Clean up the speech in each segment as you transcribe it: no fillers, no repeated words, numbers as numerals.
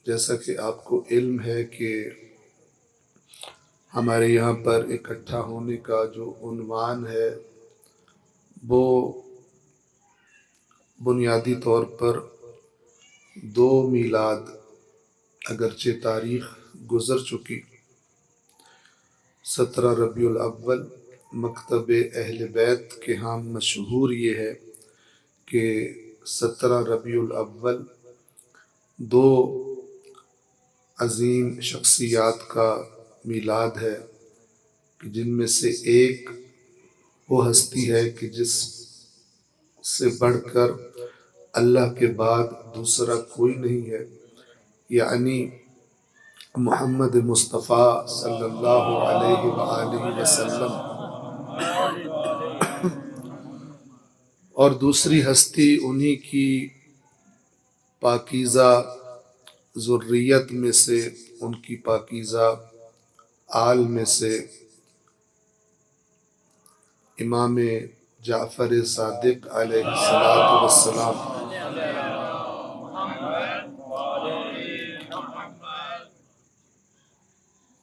جیسا کہ آپ کو علم ہے کہ ہمارے یہاں پر اکٹھا ہونے کا جو عنوان ہے وہ بنیادی طور پر 2 میلاد، اگرچہ تاریخ گزر چکی، 17 ربیع الاول مکتب اہل بیت کے ہاں مشہور یہ ہے کہ 17 ربیع الاول 2 عظیم شخصیات کا میلاد ہے، جن میں سے ایک وہ ہستی ہے کہ جس سے بڑھ کر اللہ کے بعد دوسرا کوئی نہیں ہے، یعنی محمد مصطفیٰ صلی اللہ علیہ وآلہ وسلم۔ اور دوسری ہستی انہی کی پاکیزہ ذریت میں سے، ان کی پاکیزہ آل میں سے امام جعفر صادق علیہ السلام۔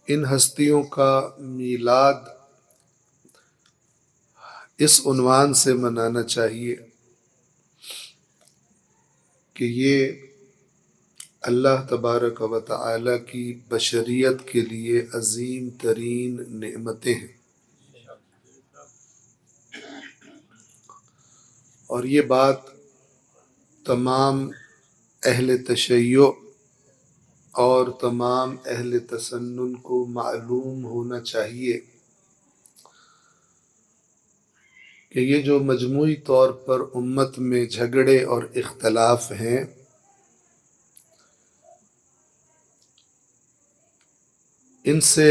ان ہستیوں کا میلاد اس عنوان سے منانا چاہیے کہ یہ اللہ تبارک و تعالی کی بشریت کے لیے عظیم ترین نعمتیں ہیں، اور یہ بات تمام اہل تشیع اور تمام اہل تسنن کو معلوم ہونا چاہیے کہ یہ جو مجموعی طور پر امت میں جھگڑے اور اختلاف ہیں، ان سے،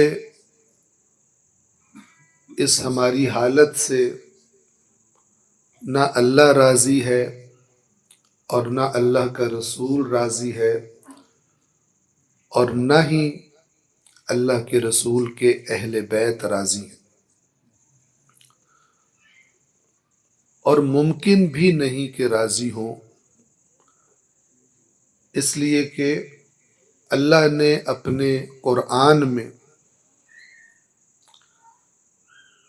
اس ہماری حالت سے نہ اللہ راضی ہے اور نہ اللہ کا رسول راضی ہے، اور نہ ہی اللہ کے رسول کے اہل بیت راضی ہیں، اور ممکن بھی نہیں کہ راضی ہوں، اس لیے کہ اللہ نے اپنے قرآن میں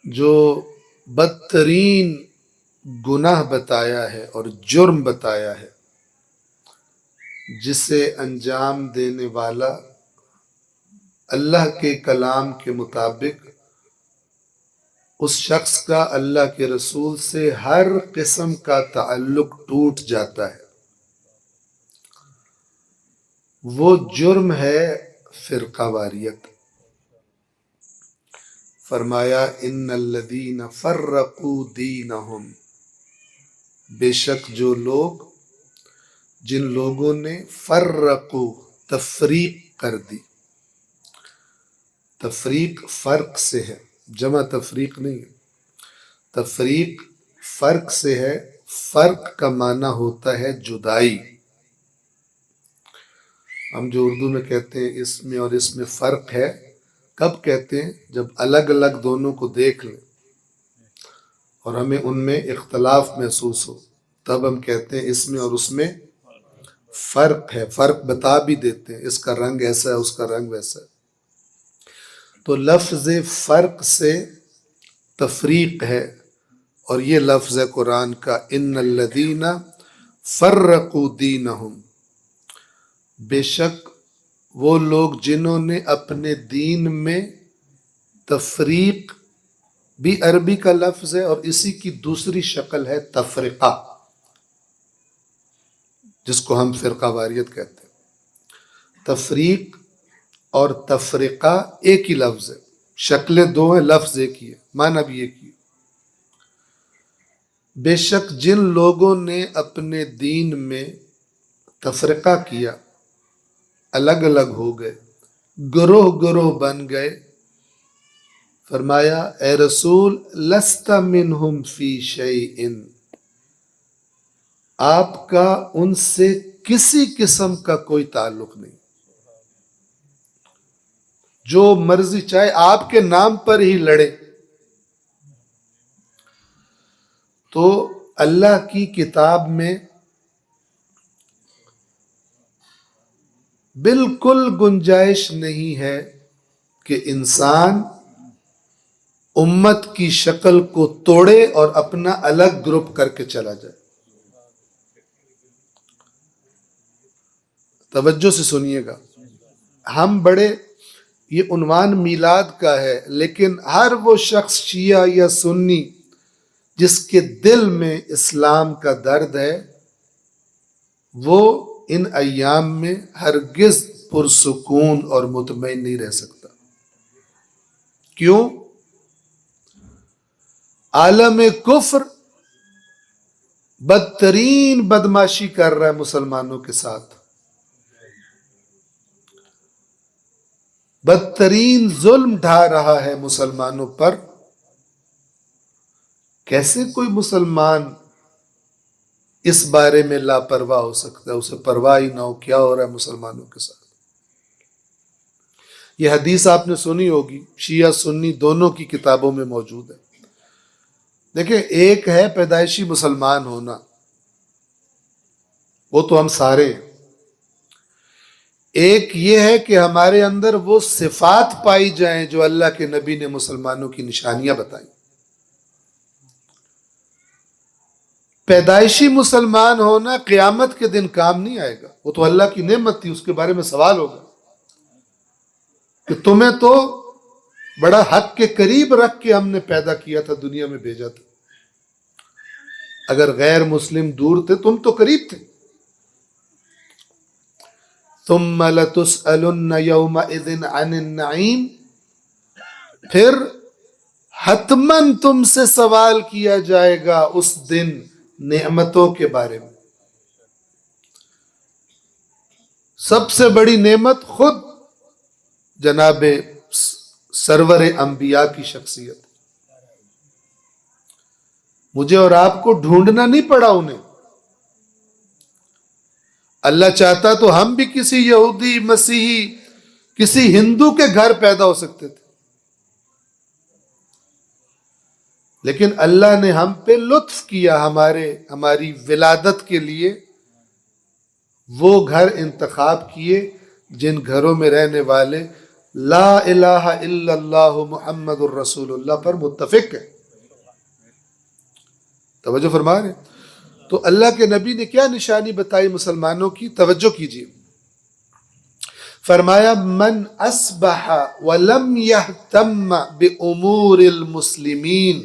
جو بدترین گناہ بتایا ہے اور جرم بتایا ہے، جسے انجام دینے والا اللہ کے کلام کے مطابق اس شخص کا اللہ کے رسول سے ہر قسم کا تعلق ٹوٹ جاتا ہے، وہ جرم ہے فرقہ واریت۔ فرمایا ان الذین فرقوا دینہم، بے شک جو لوگ، جن لوگوں نے فرقوا، تفریق کر دی۔ تفریق فرق سے ہے، جمع تفریق نہیں ہے، تفریق فرق سے ہے۔ فرق کا معنی ہوتا ہے جدائی۔ ہم جو اردو میں کہتے ہیں اس میں اور اس میں فرق ہے، کب کہتے ہیں؟ جب الگ الگ دونوں کو دیکھ لیں اور ہمیں ان میں اختلاف محسوس ہو، تب ہم کہتے ہیں اس میں اور اس میں فرق ہے، فرق بتا بھی دیتے ہیں، اس کا رنگ ایسا ہے، اس کا رنگ ویسا ہے۔ تو لفظ فرق سے تفریق ہے، اور یہ لفظ ہے قرآن کا ان الذین فرقوا دینہم، بے شک وہ لوگ جنہوں نے اپنے دین میں تفریق، بھی عربی کا لفظ ہے اور اسی کی دوسری شکل ہے تفرقہ، جس کو ہم فرقہ واریت کہتے ہیں۔ تفریق اور تفرقہ ایک ہی لفظ ہے، شکلیں دو ہیں، لفظ ایک ہی ہے، معنی بھی ایک ہی ہے۔ بے شک جن لوگوں نے اپنے دین میں تفرقہ کیا، الگ الگ ہو گئے، گروہ گروہ بن گئے، فرمایا اے رسول لست منہم فی شیء، آپ کا ان سے کسی قسم کا کوئی تعلق نہیں، جو مرضی چاہے آپ کے نام پر ہی لڑے۔ تو اللہ کی کتاب میں بالکل گنجائش نہیں ہے کہ انسان امت کی شکل کو توڑے اور اپنا الگ گروپ کر کے چلا جائے. توجہ سے سنیے گا. ہم بڑے، یہ عنوان میلاد کا ہے، لیکن ہر وہ شخص شیعہ یا سنی جس کے دل میں اسلام کا درد ہے وہ ان ایام میں ہرگز پرسکون اور مطمئن نہیں رہ سکتا. کیوں؟ عالم کفر بدترین بدماشی کر رہا ہے مسلمانوں کے ساتھ، بدترین ظلم ڈھا رہا ہے مسلمانوں پر. کیسے کوئی مسلمان اس بارے میں لاپرواہ ہو سکتا ہے؟ اسے پرواہ ہی نہ ہو کیا ہو رہا ہے مسلمانوں کے ساتھ. یہ حدیث آپ نے سنی ہوگی، شیعہ سنی دونوں کی کتابوں میں موجود ہے. دیکھیں، ایک ہے پیدائشی مسلمان ہونا، وہ تو ہم سارے ہیں. ایک یہ ہے کہ ہمارے اندر وہ صفات پائی جائیں جو اللہ کے نبی نے مسلمانوں کی نشانیاں بتائیں. پیدائشی مسلمان ہونا قیامت کے دن کام نہیں آئے گا، وہ تو اللہ کی نعمت تھی، اس کے بارے میں سوال ہوگا کہ تمہیں تو بڑا حق کے قریب رکھ کے ہم نے پیدا کیا تھا، دنیا میں بھیجا تھا. اگر غیر مسلم دور تھے، تم تو قریب تھے. ثم لتسألن یومئذ عن النعیم، پھر حتماً تم سے سوال کیا جائے گا اس دن نعمتوں کے بارے میں. سب سے بڑی نعمت خود جناب سرور انبیاء کی شخصیت. مجھے اور آپ کو ڈھونڈنا نہیں پڑا انہیں. اللہ چاہتا تو ہم بھی کسی یہودی، مسیحی، کسی ہندو کے گھر پیدا ہو سکتے تھے، لیکن اللہ نے ہم پہ لطف کیا، ہماری ولادت کے لیے وہ گھر انتخاب کیے جن گھروں میں رہنے والے لا الہ الا اللہ محمد الرسول اللہ پر متفق ہے. توجہ فرما رہے ہیں؟ تو اللہ کے نبی نے کیا نشانی بتائی مسلمانوں کی؟ توجہ کیجیے. فرمایا من اصبح ولم يهتم بامور المسلمین.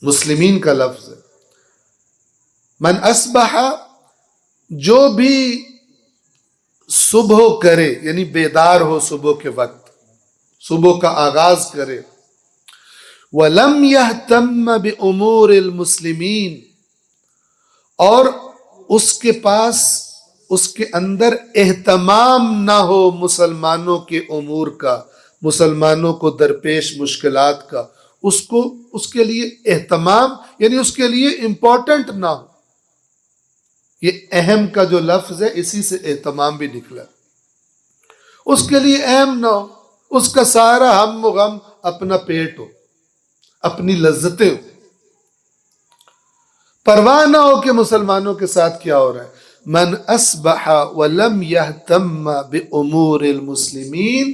مسلمین کا لفظ ہے. من اصبح، جو بھی صبح کرے، یعنی بیدار ہو صبح کے وقت، صبح کا آغاز کرے. وَلَمْ يَهْتَمَّ بِأُمُورِ الْمُسْلِمِينَ، اور اس کے پاس، اس کے اندر اہتمام نہ ہو مسلمانوں کے امور کا، مسلمانوں کو درپیش مشکلات کا، اس کے لیے اہتمام، یعنی اس کے لیے امپورٹنٹ نہ ہو. یہ اہم کا جو لفظ ہے اسی سے اہتمام بھی نکلا. اس کے لیے اہم نہ ہو، اس کا سارا ہم و غم اپنا پیٹ ہو، اپنی لذتیں ہو، پرواہ نہ ہو کہ مسلمانوں کے ساتھ کیا ہو رہا ہے. من اصبح ولم يهتم بامور المسلمین،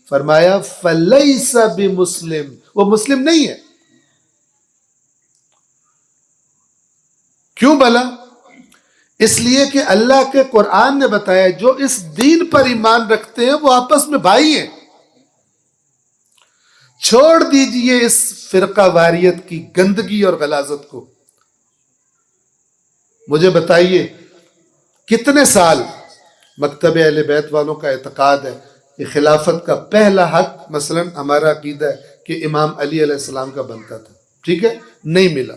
فرمایا فلیس بمسلم، وہ مسلم نہیں ہے. کیوں بھلا؟ اس لیے کہ اللہ کے قرآن نے بتایا جو اس دین پر ایمان رکھتے ہیں وہ آپس میں بھائی ہیں. چھوڑ دیجئے اس فرقہ واریت کی گندگی اور غلاظت کو. مجھے بتائیے کتنے سال مکتب اہل بیت والوں کا اعتقاد ہے کہ خلافت کا پہلا حق، مثلا ہمارا عقیدہ ہے کہ امام علی علیہ السلام کا بنتا تھا، ٹھیک ہے، نہیں ملا،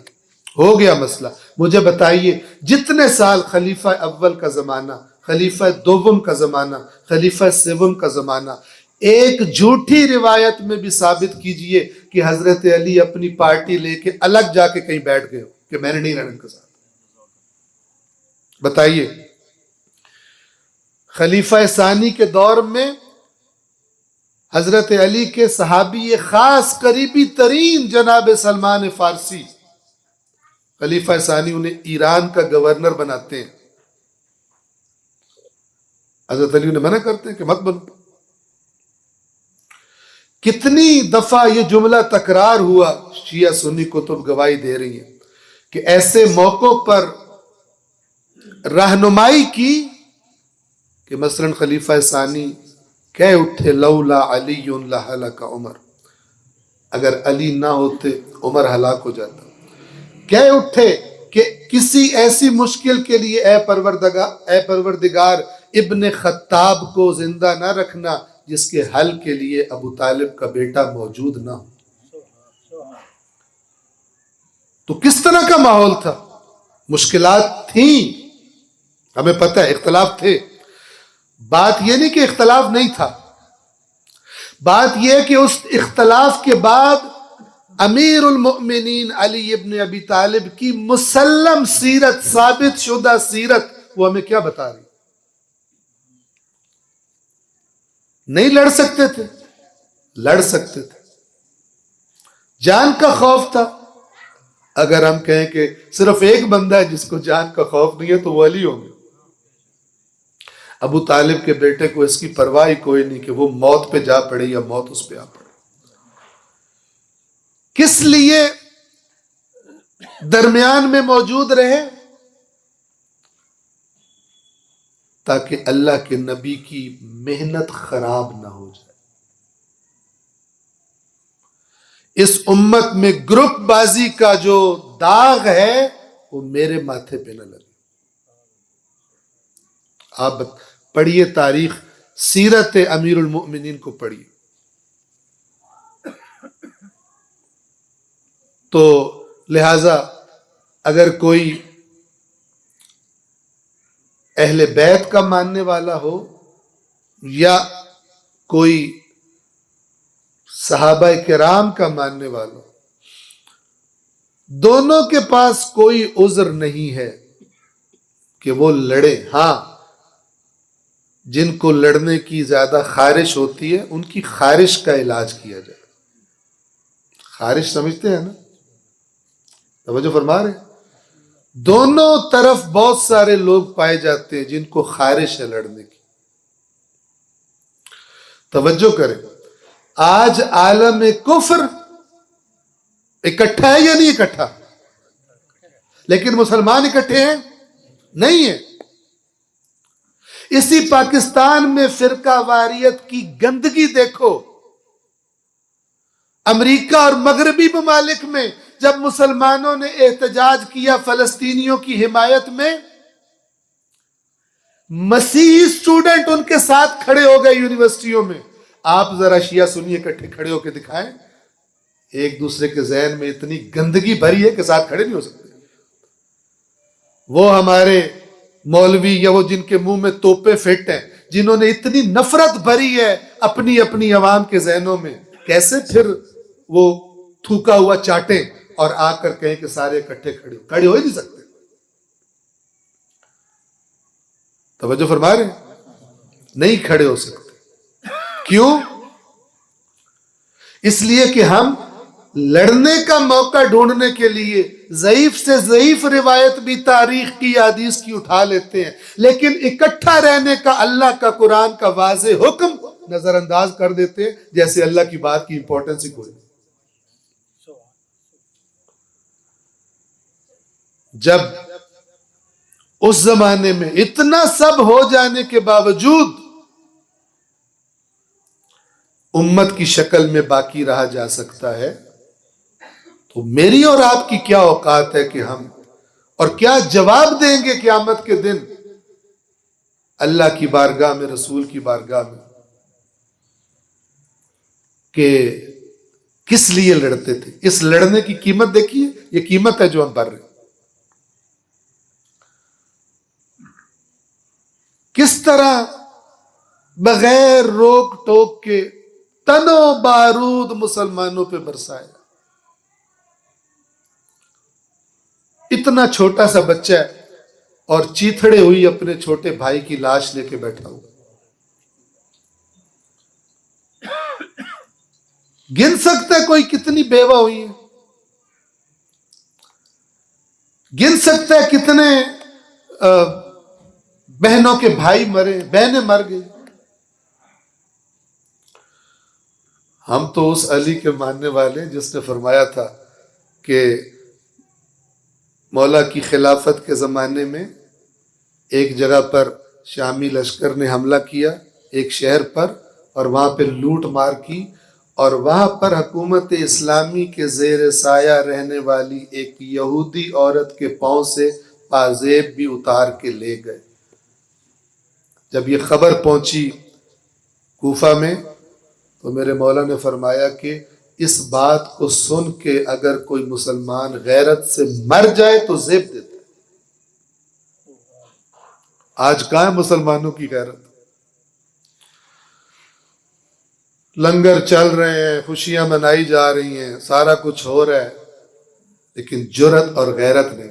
ہو گیا مسئلہ. مجھے بتائیے جتنے سال خلیفہ اول کا زمانہ، خلیفہ دوم کا زمانہ، خلیفہ سوم کا زمانہ، ایک جھوٹی روایت میں بھی ثابت کیجئے کہ حضرت علی اپنی پارٹی لے کے الگ جا کے کہیں بیٹھ گئے ہو کہ میں نے نہیں رہنا ان کے ساتھ. بتائیے. خلیفہ ثانی کے دور میں حضرت علی کے صحابی خاص قریبی ترین جناب سلمان فارسی، خلیفہ ثانی انہیں ایران کا گورنر بناتے ہیں. حضرت علی نے منع کرتے ہیں کہ مت بنو. کتنی دفعہ یہ جملہ تکرار ہوا، شیعہ سنی کتب گواہی دے رہی ہیں کہ ایسے موقعوں پر رہنمائی کی کہ مثلا خلیفہ ثانی کہہ اٹھے لولا علی لہلک عمر، اگر علی نہ ہوتے عمر ہلاک ہو جاتا. کہہ اٹھے کہ کسی ایسی مشکل کے لیے اے پروردگار ابن خطاب کو زندہ نہ رکھنا جس کے حل کے لیے ابو طالب کا بیٹا موجود نہ ہو. تو کس طرح کا ماحول تھا؟ مشکلات تھیں، ہمیں پتہ ہے اختلاف تھے. بات یہ نہیں کہ اختلاف نہیں تھا، بات یہ کہ اس اختلاف کے بعد امیر المؤمنین علی ابن ابی طالب کی مسلم سیرت، ثابت شدہ سیرت، وہ ہمیں کیا بتا رہی؟ نہیں لڑ سکتے تھے، لڑ سکتے تھے، جان کا خوف تھا. اگر ہم کہیں کہ صرف ایک بندہ ہے جس کو جان کا خوف نہیں ہے تو وہ علی ہوں گے. ابو طالب کے بیٹے کو اس کی پرواہ کوئی نہیں کہ وہ موت پہ جا پڑے یا موت اس پہ آ پڑے. کس لیے درمیان میں موجود رہے؟ تاکہ اللہ کے نبی کی محنت خراب نہ ہو جائے. اس امت میں گروپ بازی کا جو داغ ہے وہ میرے ماتھے پہ نہ لگے. آپ پڑھیے تاریخ، سیرت امیر المؤمنین کو پڑھیے تو لہذا اگر کوئی اہل بیت کا ماننے والا ہو یا کوئی صحابہ کرام کا ماننے والا ہو، دونوں کے پاس کوئی عذر نہیں ہے کہ وہ لڑے. ہاں، جن کو لڑنے کی زیادہ خارش ہوتی ہے ان کی خارش کا علاج کیا جائے. خارش سمجھتے ہیں نا؟ توجہ فرما رہے ہیں؟ دونوں طرف بہت سارے لوگ پائے جاتے ہیں جن کو خارش ہے لڑنے کی. توجہ کریں، آج عالم کفر اکٹھا ہے یا نہیں اکٹھا؟ لیکن مسلمان اکٹھے ہیں؟ نہیں ہیں. اسی پاکستان میں فرقہ واریت کی گندگی دیکھو. امریکہ اور مغربی ممالک میں جب مسلمانوں نے احتجاج کیا فلسطینیوں کی حمایت میں، مسیحی اسٹوڈنٹ ان کے ساتھ کھڑے ہو گئے یونیورسٹیوں میں. آپ ذرا شیعہ سنی اکٹھے کھڑے ہو کے دکھائیں. ایک دوسرے کے ذہن میں اتنی گندگی بھری ہے کہ ساتھ کھڑے نہیں ہو سکتے. وہ ہمارے مولوی یا وہ جن کے منہ میں توپے فٹ ہیں، جنہوں نے اتنی نفرت بھری ہے اپنی اپنی عوام کے ذہنوں میں، کیسے پھر وہ تھوکا ہوا چاٹیں اور آ کر کہیں کہ سارے اکٹھے کھڑے ہو ہی نہیں سکتے. توجہ فرما رہے ہیں؟ نہیں کھڑے ہو سکتے. کیوں؟ اس لیے کہ ہم لڑنے کا موقع ڈھونڈنے کے لیے ضعیف سے ضعیف روایت بھی تاریخ کی حدیث کی اٹھا لیتے ہیں، لیکن اکٹھا رہنے کا اللہ کا قرآن کا واضح حکم نظر انداز کر دیتے ہیں جیسے اللہ کی بات کی امپورٹنس ہی کوئی نہیں. جب اس زمانے میں اتنا سب ہو جانے کے باوجود امت کی شکل میں باقی رہا جا سکتا ہے، تو میری اور آپ کی کیا اوقات ہے کہ ہم اور کیا جواب دیں گے قیامت کے دن اللہ کی بارگاہ میں، رسول کی بارگاہ میں، کہ کس لیے لڑتے تھے. اس لڑنے کی قیمت دیکھیے، یہ قیمت ہے جو ہم بھر رہے ہیں. کس طرح بغیر روک ٹوک کے تنو بارود مسلمانوں پہ برسایا. اتنا چھوٹا سا بچہ ہے اور چیتھڑے ہوئی اپنے چھوٹے بھائی کی لاش لے کے بیٹھا ہوا. گن سکتا ہے کوئی کتنی بیوہ ہوئی ہیں؟ گن سکتا ہے کتنے بہنوں کے بھائی مرے، بہنیں مر گئی. ہم تو اس علی کے ماننے والے جس نے فرمایا تھا کہ مولا کی خلافت کے زمانے میں ایک جگہ پر شامی لشکر نے حملہ کیا ایک شہر پر، اور وہاں پہ لوٹ مار کی، اور وہاں پر حکومت اسلامی کے زیر سایہ رہنے والی ایک یہودی عورت کے پاؤں سے پازیب بھی اتار کے لے گئے. جب یہ خبر پہنچی کوفہ میں تو میرے مولا نے فرمایا کہ اس بات کو سن کے اگر کوئی مسلمان غیرت سے مر جائے تو زیب دیتا ہے. آج کہاں ہے مسلمانوں کی غیرت؟ لنگر چل رہے ہیں، خوشیاں منائی جا رہی ہیں، سارا کچھ ہو رہا ہے، لیکن جرت اور غیرت نہیں.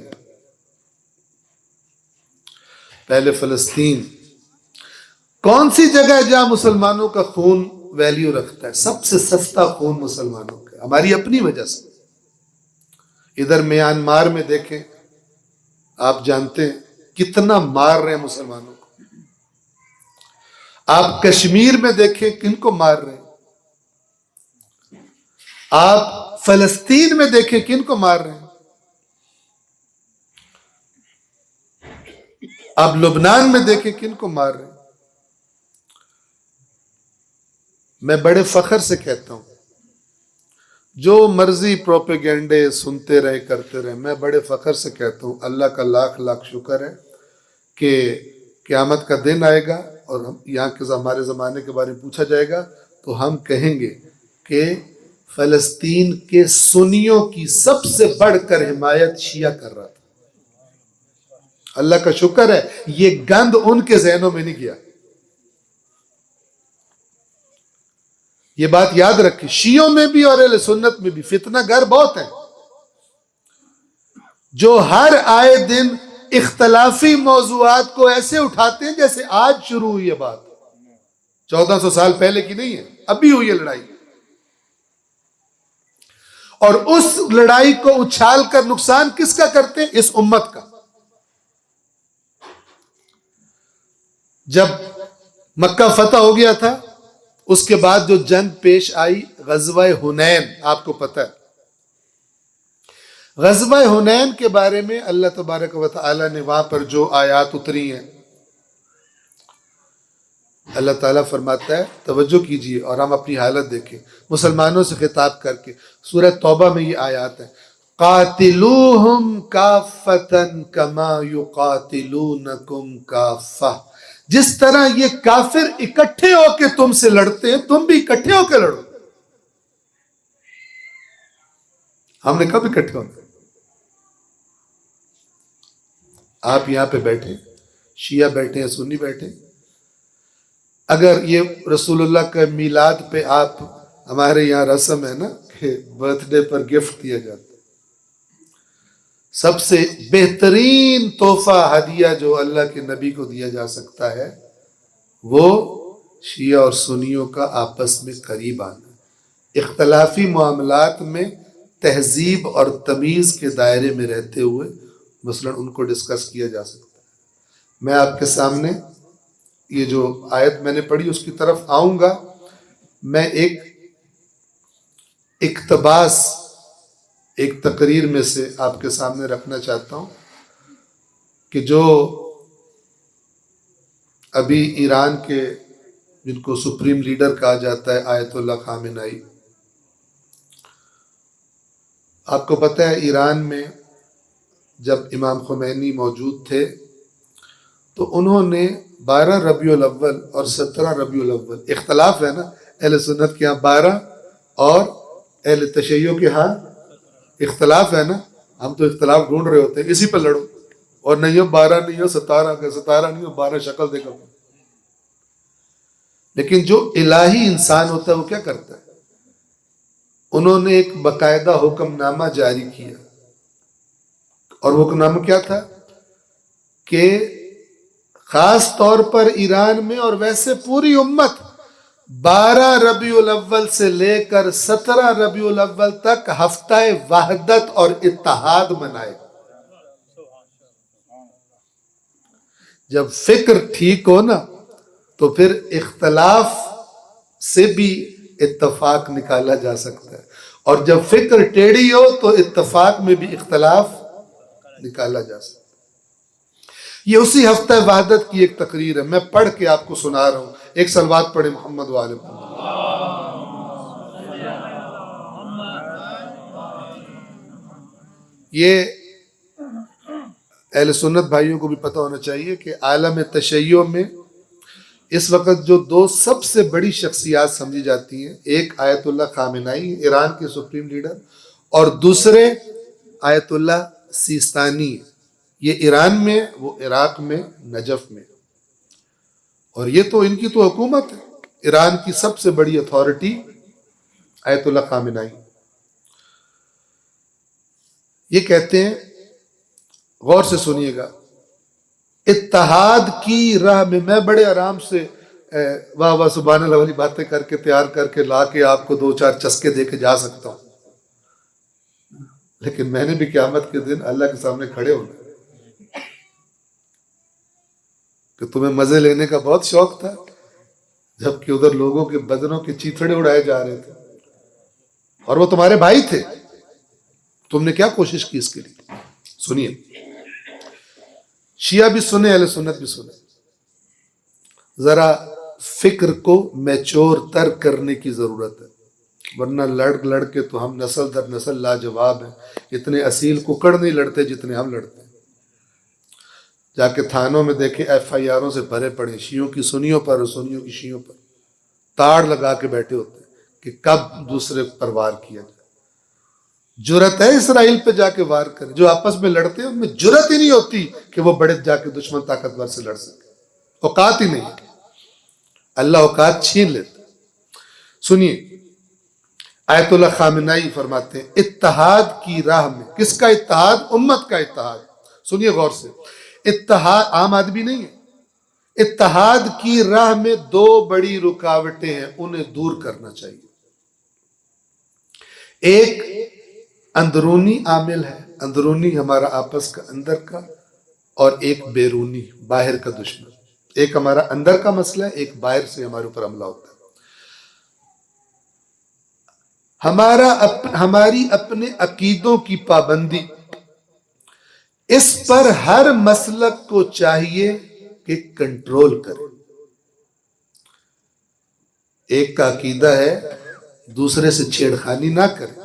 پہلے فلسطین کون سی جگہ ہے جہاں مسلمانوں کا خون ویلیو رکھتا ہے؟ سب سے سستا خون مسلمانوں کا، ہماری اپنی وجہ سے. ادھر میانمار میں دیکھیں، آپ جانتے ہیں کتنا مار رہے ہیں مسلمانوں کو. آپ کشمیر میں دیکھیں کن کو مار رہے ہیں. آپ فلسطین میں دیکھیں کن کو مار رہے ہیں. آپ لبنان میں دیکھیں کن کو مار رہے ہیں. میں بڑے فخر سے کہتا ہوں، جو مرضی پروپیگنڈے سنتے رہے کرتے رہے، میں بڑے فخر سے کہتا ہوں اللہ کا لاکھ لاکھ شکر ہے کہ قیامت کا دن آئے گا اور یہاں کے ہمارے زمانے کے بارے میں پوچھا جائے گا تو ہم کہیں گے کہ فلسطین کے سنیوں کی سب سے بڑھ کر حمایت شیعہ کر رہا تھا. اللہ کا شکر ہے یہ گند ان کے ذہنوں میں نہیں گیا. یہ بات یاد رکھیں، شیعوں میں بھی اور اہل سنت میں بھی فتنہ گر بہت ہیں جو ہر آئے دن اختلافی موضوعات کو ایسے اٹھاتے ہیں جیسے آج شروع ہوئی ہے بات. 1400 سال پہلے کی نہیں ہے، ابھی ہوئی ہے لڑائی. اور اس لڑائی کو اچھال کر نقصان کس کا کرتے ہیں؟ اس امت کا. جب مکہ فتح ہو گیا تھا اس کے بعد جو جنگ پیش آئی غزوہ حنین، آپ کو پتہ ہے غزوہ حنین کے بارے میں اللہ تبارک و تعالی نے وہاں پر جو آیات اتری ہیں، اللہ تعالیٰ فرماتا ہے، توجہ کیجئے اور ہم اپنی حالت دیکھیں مسلمانوں سے خطاب کر کے. سورہ توبہ میں یہ آیات ہیں، قاتلوہم کافتا کما یقاتلونکم کافہ. جس طرح یہ کافر اکٹھے ہو کے تم سے لڑتے ہیں تم بھی اکٹھے ہو کے لڑو. ہم نے کب اکٹھے ہونا؟ آپ یہاں پہ بیٹھے، شیعہ بیٹھے ہیں، سنی بیٹھے، اگر یہ رسول اللہ کا میلاد پہ آپ، ہمارے یہاں رسم ہے نا کہ برتھ ڈے پر گفٹ دیا جاتا ہے، سب سے بہترین تحفہ ہدیہ جو اللہ کے نبی کو دیا جا سکتا ہے وہ شیعہ اور سنیوں کا آپس میں قریب آنا. اختلافی معاملات میں تہذیب اور تمیز کے دائرے میں رہتے ہوئے مثلا ان کو ڈسکس کیا جا سکتا ہے. میں آپ کے سامنے یہ جو آیت میں نے پڑھی اس کی طرف آؤں گا. میں ایک اقتباس ایک تقریر میں سے آپ کے سامنے رکھنا چاہتا ہوں کہ جو ابھی ایران کے جن کو سپریم لیڈر کہا جاتا ہے آیت اللہ خامنائی، آپ کو پتہ ہے ایران میں جب امام خمینی موجود تھے تو انہوں نے 12 ربیع الاول اور 17 ربیع الاول، اختلاف ہے نا اہل سنت کے ہاں 12 اور اہل تشیع کے ہاں اختلاف ہے نا، ہم تو اختلاف ڈھونڈ رہے ہوتے ہیں اسی پہ لڑو، اور نہیں ہو 12 نہیں ہو 17 کا 17 نہیں ہو 12 شکل دے کر. لیکن جو الہی انسان ہوتا ہے وہ کیا کرتا ہے؟ انہوں نے ایک باقاعدہ حکم نامہ جاری کیا، اور حکم نامہ کیا تھا کہ خاص طور پر ایران میں اور ویسے پوری امت 12 ربیع الاول سے لے کر 17 ربیع الاول تک ہفتہ وحدت اور اتحاد منائے. جب فکر ٹھیک ہو نا تو پھر اختلاف سے بھی اتفاق نکالا جا سکتا ہے، اور جب فکر ٹیڑھی ہو تو اتفاق میں بھی اختلاف نکالا جا سکتا ہے۔ یہ اسی ہفتہ وحدت کی ایک تقریر ہے، میں پڑھ کے آپ کو سنا رہا ہوں۔ ایک صلوات پڑھے محمد وآل محمد۔ یہ اہل سنت بھائیوں کو بھی پتہ ہونا چاہیے کہ عالم تشیع میں اس وقت جو دو سب سے بڑی شخصیات سمجھی جاتی ہیں، ایک آیت اللہ خامنائی ایران کے سپریم لیڈر، اور دوسرے آیت اللہ سیستانی، یہ ایران میں، وہ عراق میں، نجف میں، اور یہ تو ان کی تو حکومت ہے۔ ایران کی سب سے بڑی اتھارٹی آیت اللہ خامنائی، یہ کہتے ہیں، غور سے سنیے گا، اتحاد کی راہ میں بڑے آرام سے واہ واہ سبحان اللہ والی باتیں کر کے تیار کر کے لا کے آپ کو 2-4 چسکے دے کے جا سکتا ہوں، لیکن میں نے بھی قیامت کے دن اللہ کے سامنے کھڑے ہونا کہ تمہیں مزے لینے کا بہت شوق تھا، جبکہ ادھر لوگوں کے بدنوں کے چیتھڑے اڑائے جا رہے تھے اور وہ تمہارے بھائی تھے، تم نے کیا کوشش کی اس کے لیے؟ سنیے، شیعہ بھی سنے، اہل سنت بھی سنے، ذرا فکر کو میچور تر کرنے کی ضرورت ہے، ورنہ لڑ کے تو ہم نسل در نسل لاجواب ہیں، اتنے اصیل ککڑ نہیں لڑتے جتنے ہم لڑتے ہیں۔ جا کے تھانوں میں دیکھیں FIRوں سے بھرے پڑے، شیعوں کی سنیوں پر اور سنیوں کی شیعوں پر، تاڑ لگا کے بیٹھے ہوتے ہیں کہ کب دوسرے پر وار کیا جائے۔ جرت ہے اسرائیل پہ جا کے وار کرے؟ جو آپس میں لڑتے ہیں ان میں جرت ہی نہیں ہوتی کہ وہ بڑے جا کے دشمن طاقتور سے لڑ سکے، اوقات ہی نہیں، اللہ اوقات چھین لیتے۔ سنیے، آیت اللہ خامنائی فرماتے ہیں اتحاد کی راہ میں، کس کا اتحاد؟ امت کا اتحاد۔ سنیے غور سے، اتحاد عام آدمی نہیں ہے، اتحاد کی راہ میں 2 بڑی رکاوٹیں ہیں، انہیں دور کرنا چاہیے۔ ایک اندرونی عامل ہے، اندرونی ہمارا آپس کا اندر کا، اور ایک بیرونی باہر کا دشمن۔ ایک ہمارا اندر کا مسئلہ ہے، ایک باہر سے ہمارے اوپر حملہ ہوتا ہے۔ ہماری اپنے عقیدوں کی پابندی، اس پر ہر مسلک کو چاہیے کہ کنٹرول کرے۔ ایک کا عقیدہ ہے دوسرے سے چھیڑخانی نہ کرے،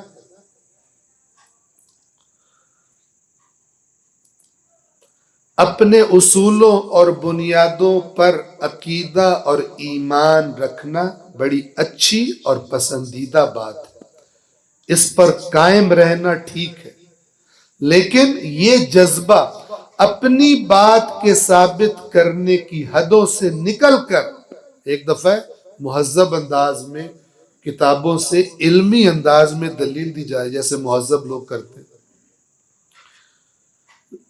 اپنے اصولوں اور بنیادوں پر عقیدہ اور ایمان رکھنا بڑی اچھی اور پسندیدہ بات ہے، اس پر قائم رہنا ٹھیک ہے، لیکن یہ جذبہ اپنی بات کے ثابت کرنے کی حدوں سے نکل کر ایک دفعہ مہذب انداز میں کتابوں سے علمی انداز میں دلیل دی جائے جیسے مہذب لوگ کرتے ہیں،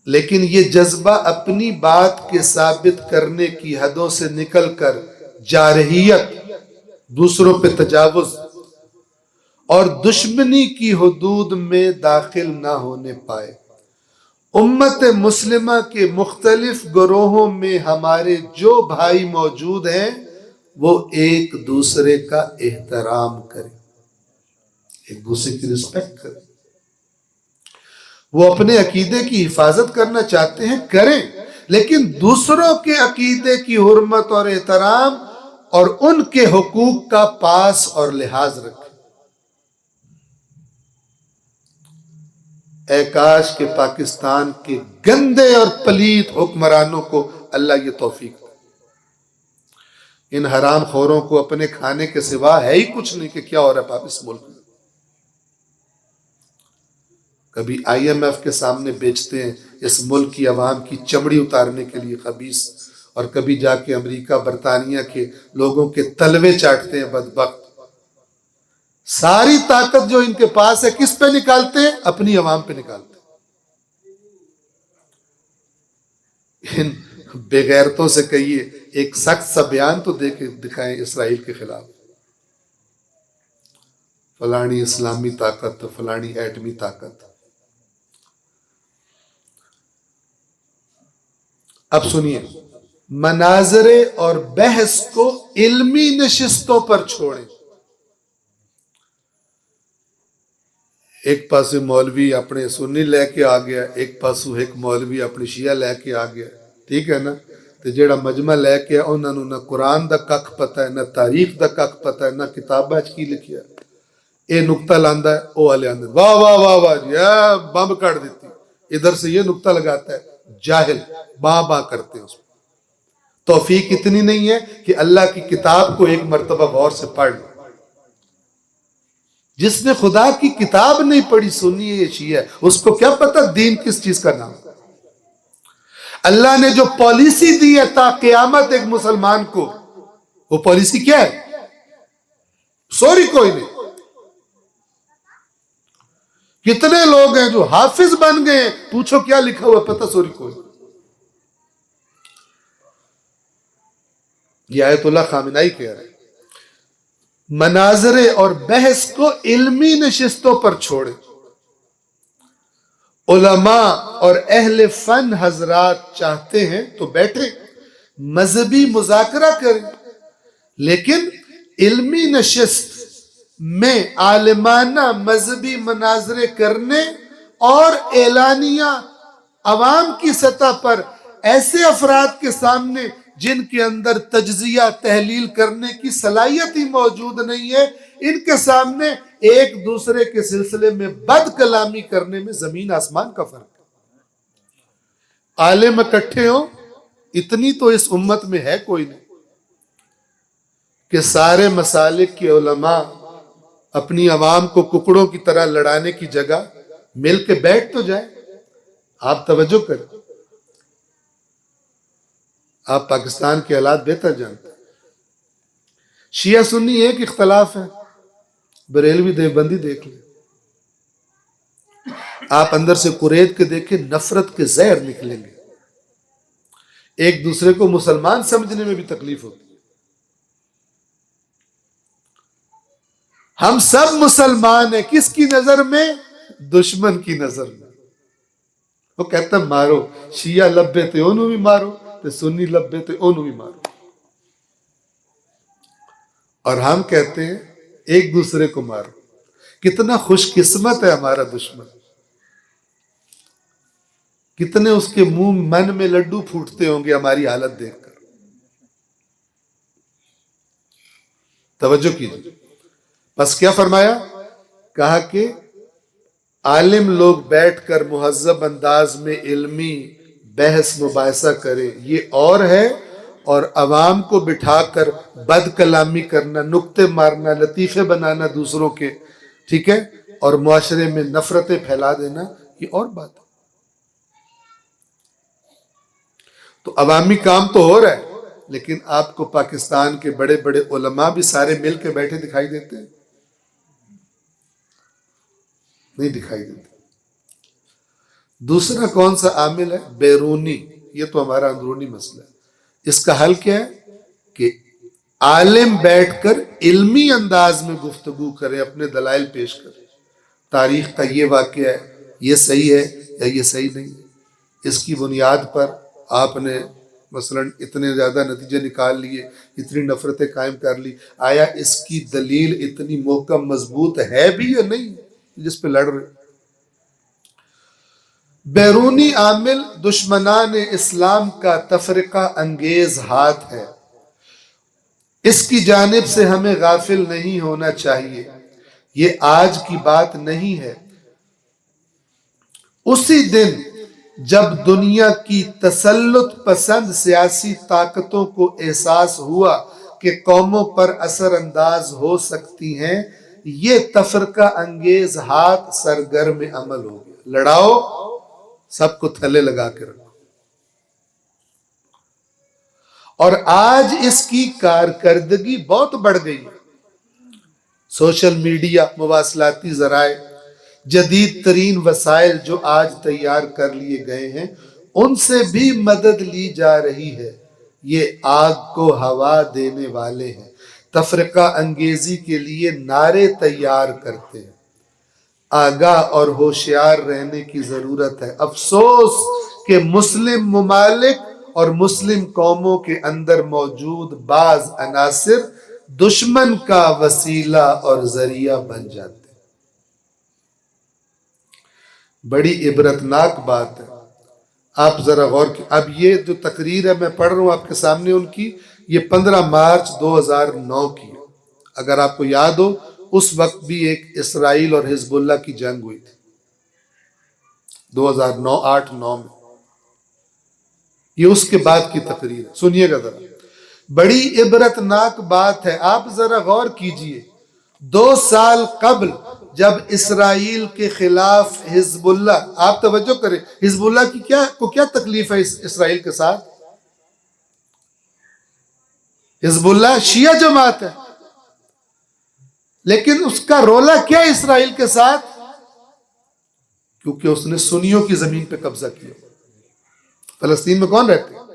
لیکن یہ جذبہ اپنی بات کے ثابت کرنے کی حدوں سے نکل کر جارحیت، دوسروں پہ تجاوز اور دشمنی کی حدود میں داخل نہ ہونے پائے۔ امت مسلمہ کے مختلف گروہوں میں ہمارے جو بھائی موجود ہیں وہ ایک دوسرے کا احترام کریں، ایک دوسرے کی رسپیکٹ کریں، وہ اپنے عقیدے کی حفاظت کرنا چاہتے ہیں کریں، لیکن دوسروں کے عقیدے کی حرمت اور احترام اور ان کے حقوق کا پاس اور لحاظ رکھیں۔ اے کاش کہ پاکستان کے گندے اور پلیت حکمرانوں کو اللہ یہ توفیق دے، ان حرام خوروں کو اپنے کھانے کے سوا ہے ہی کچھ نہیں کہ کیا ہو رہا ہے اس ملک میں۔ کبھی IMF کے سامنے بیچتے ہیں اس ملک کی عوام کی چمڑی اتارنے کے لیے خبیث، اور کبھی جا کے امریکہ برطانیہ کے لوگوں کے تلوے چاٹتے ہیں بدبخت۔ ساری طاقت جو ان کے پاس ہے کس پہ نکالتے ہیں؟ اپنی عوام پہ نکالتے ہیں۔ ان بے غیرتوں سے کہیے ایک سخت سا بیان تو دے کے دکھائیں اسرائیل کے خلاف، فلانی اسلامی طاقت، فلانی ایٹمی طاقت۔ اب سنیے، مناظرے اور بحث کو علمی نشستوں پر چھوڑیں. ایک پاسو مولوی اپنے سنی لے کے آ گیا, ایک پاسو ایک مولوی اپنی شیعہ لے کے آ گیا, ٹھیک ہے نا. تو جیڑا مجمع لے کے انہوں نے نہ قرآن دا ککھ پتہ ہے, نہ تاریخ دا ککھ پتہ ہے, نہ کتاباں کی لکھیا ہے. اے نکتہ لاندا ہے, او والے آندے واہ واہ واہ واہ جی بمب کاٹ دیتی, ادھر سے یہ نکتہ لگاتا ہے, جاہل باں باں کرتے ہیں. اس میں توفیق اتنی نہیں ہے کہ اللہ کی کتاب کو ایک مرتبہ غور سے پڑھ لو. جس نے خدا کی کتاب نہیں پڑھی سنی ہے یہ شیعہ ہے, اس کو کیا پتہ دین کس چیز کا نام. اللہ نے جو پالیسی دی ہے تا قیامت ایک مسلمان کو, وہ پالیسی کیا ہے؟ سوری کوئی نہیں. کتنے لوگ ہیں جو حافظ بن گئے ہیں, پوچھو کیا لکھا ہوا پتہ سوری کوئی. یہ آیت اللہ خامنائی کہہ رہے ہیں مناظرے اور بحث کو علمی نشستوں پر چھوڑے. علماء اور اہل فن حضرات چاہتے ہیں تو بیٹھے مذہبی مذاکرہ کریں, لیکن علمی نشست میں عالمانہ مذہبی مناظرے کرنے اور اعلانیہ عوام کی سطح پر ایسے افراد کے سامنے جن کے اندر تجزیہ تحلیل کرنے کی صلاحیت ہی موجود نہیں ہے, ان کے سامنے ایک دوسرے کے سلسلے میں بد کلامی کرنے میں زمین آسمان کا فرق ہے. عالم اکٹھے ہوں, اتنی تو اس امت میں ہے کوئی نہیں کہ سارے مسالک کے علماء اپنی عوام کو ککڑوں کی طرح لڑانے کی جگہ مل کے بیٹھ تو جائیں. آپ توجہ کریں, آپ پاکستان کے حالات بہتر جانتے ہیں. شیعہ سنی ایک اختلاف ہے, بریلوی دیوبندی دیکھ لیں, آپ اندر سے قرید کے دیکھیں نفرت کے زہر نکلیں گے. ایک دوسرے کو مسلمان سمجھنے میں بھی تکلیف ہوتی ہے. ہم سب مسلمان ہیں, کس کی نظر میں؟ دشمن کی نظر میں. وہ کہتا ہے مارو, شیعہ لبے تے انہوں بھی مارو, تے سنی لبے تے انہوں بھی مارو. اور ہم کہتے ہیں ایک دوسرے کو مارو. کتنا خوش قسمت ہے ہمارا دشمن, کتنے اس کے منہ من میں لڈو پھوٹتے ہوں گے ہماری حالت دیکھ کر. توجہ کیجیے. بس کیا فرمایا؟ کہا کہ عالم لوگ بیٹھ کر مہذب انداز میں علمی بحث مباحثہ کرے یہ اور ہے, اور عوام کو بٹھا کر بد کلامی کرنا, نکتے مارنا, لطیفے بنانا دوسروں کے, ٹھیک ہے, اور معاشرے میں نفرتیں پھیلا دینا, یہ اور بات ہے. تو عوامی کام تو ہو رہا ہے, لیکن آپ کو پاکستان کے بڑے بڑے علماء بھی سارے مل کے بیٹھے دکھائی دیتے ہیں؟ نہیں دکھائی دیتے. دوسرا کون سا عامل ہے؟ بیرونی. یہ تو ہمارا اندرونی مسئلہ ہے. اس کا حل کیا ہے کہ عالم بیٹھ کر علمی انداز میں گفتگو کریں, اپنے دلائل پیش کریں. تاریخ کا یہ واقعہ ہے, یہ صحیح ہے یا یہ صحیح نہیں ہے. اس کی بنیاد پر آپ نے مثلا اتنے زیادہ نتیجے نکال لیے, اتنی نفرتیں قائم کر لی, آیا اس کی دلیل اتنی محکم مضبوط ہے بھی یا نہیں جس پہ لڑ رہے؟ بیرونی عامل دشمنان اسلام کا تفرقہ انگیز ہاتھ ہے. اس کی جانب سے ہمیں غافل نہیں ہونا چاہیے. یہ آج کی بات نہیں ہے. اسی دن جب دنیا کی تسلط پسند سیاسی طاقتوں کو احساس ہوا کہ قوموں پر اثر انداز ہو سکتی ہیں, یہ تفرقہ انگیز ہاتھ سرگرم عمل ہو گیا. لڑاؤ, سب کو تھلے لگا کے رکھو. اور آج اس کی کارکردگی بہت بڑھ گئی ہے. سوشل میڈیا, مواصلاتی ذرائع, جدید ترین وسائل جو آج تیار کر لیے گئے ہیں, ان سے بھی مدد لی جا رہی ہے. یہ آگ کو ہوا دینے والے ہیں, تفرقہ انگیزی کے لیے نعرے تیار کرتے ہیں. آگاہ اور ہوشیار رہنے کی ضرورت ہے. افسوس کہ مسلم ممالک اور مسلم قوموں کے اندر موجود بعض عناصر دشمن کا وسیلہ اور ذریعہ بن جاتے. بڑی عبرتناک بات ہے. آپ ذرا غور کی. اب یہ جو تقریر ہے میں پڑھ رہا ہوں آپ کے سامنے ان کی، یہ 15 مارچ 2009 کی ہے. اگر آپ کو یاد ہو اس وقت بھی ایک اسرائیل اور حزب اللہ کی جنگ ہوئی تھی 2009 8-9 میں. یہ اس کے بعد کی تقریر ہے، سنیے گا ذرا. بڑی عبرتناک بات ہے. آپ ذرا غور کیجئے، 2 سال قبل جب اسرائیل کے خلاف حزب اللہ، آپ توجہ کریں، حزب اللہ کی کیا تکلیف ہے اسرائیل کے ساتھ؟ حزب اللہ شیعہ جماعت ہے، لیکن اس کا رولہ کیا ہے اسرائیل کے ساتھ؟ کیونکہ اس نے سنیوں کی زمین پہ قبضہ کیا. فلسطین میں کون رہتے ہیں؟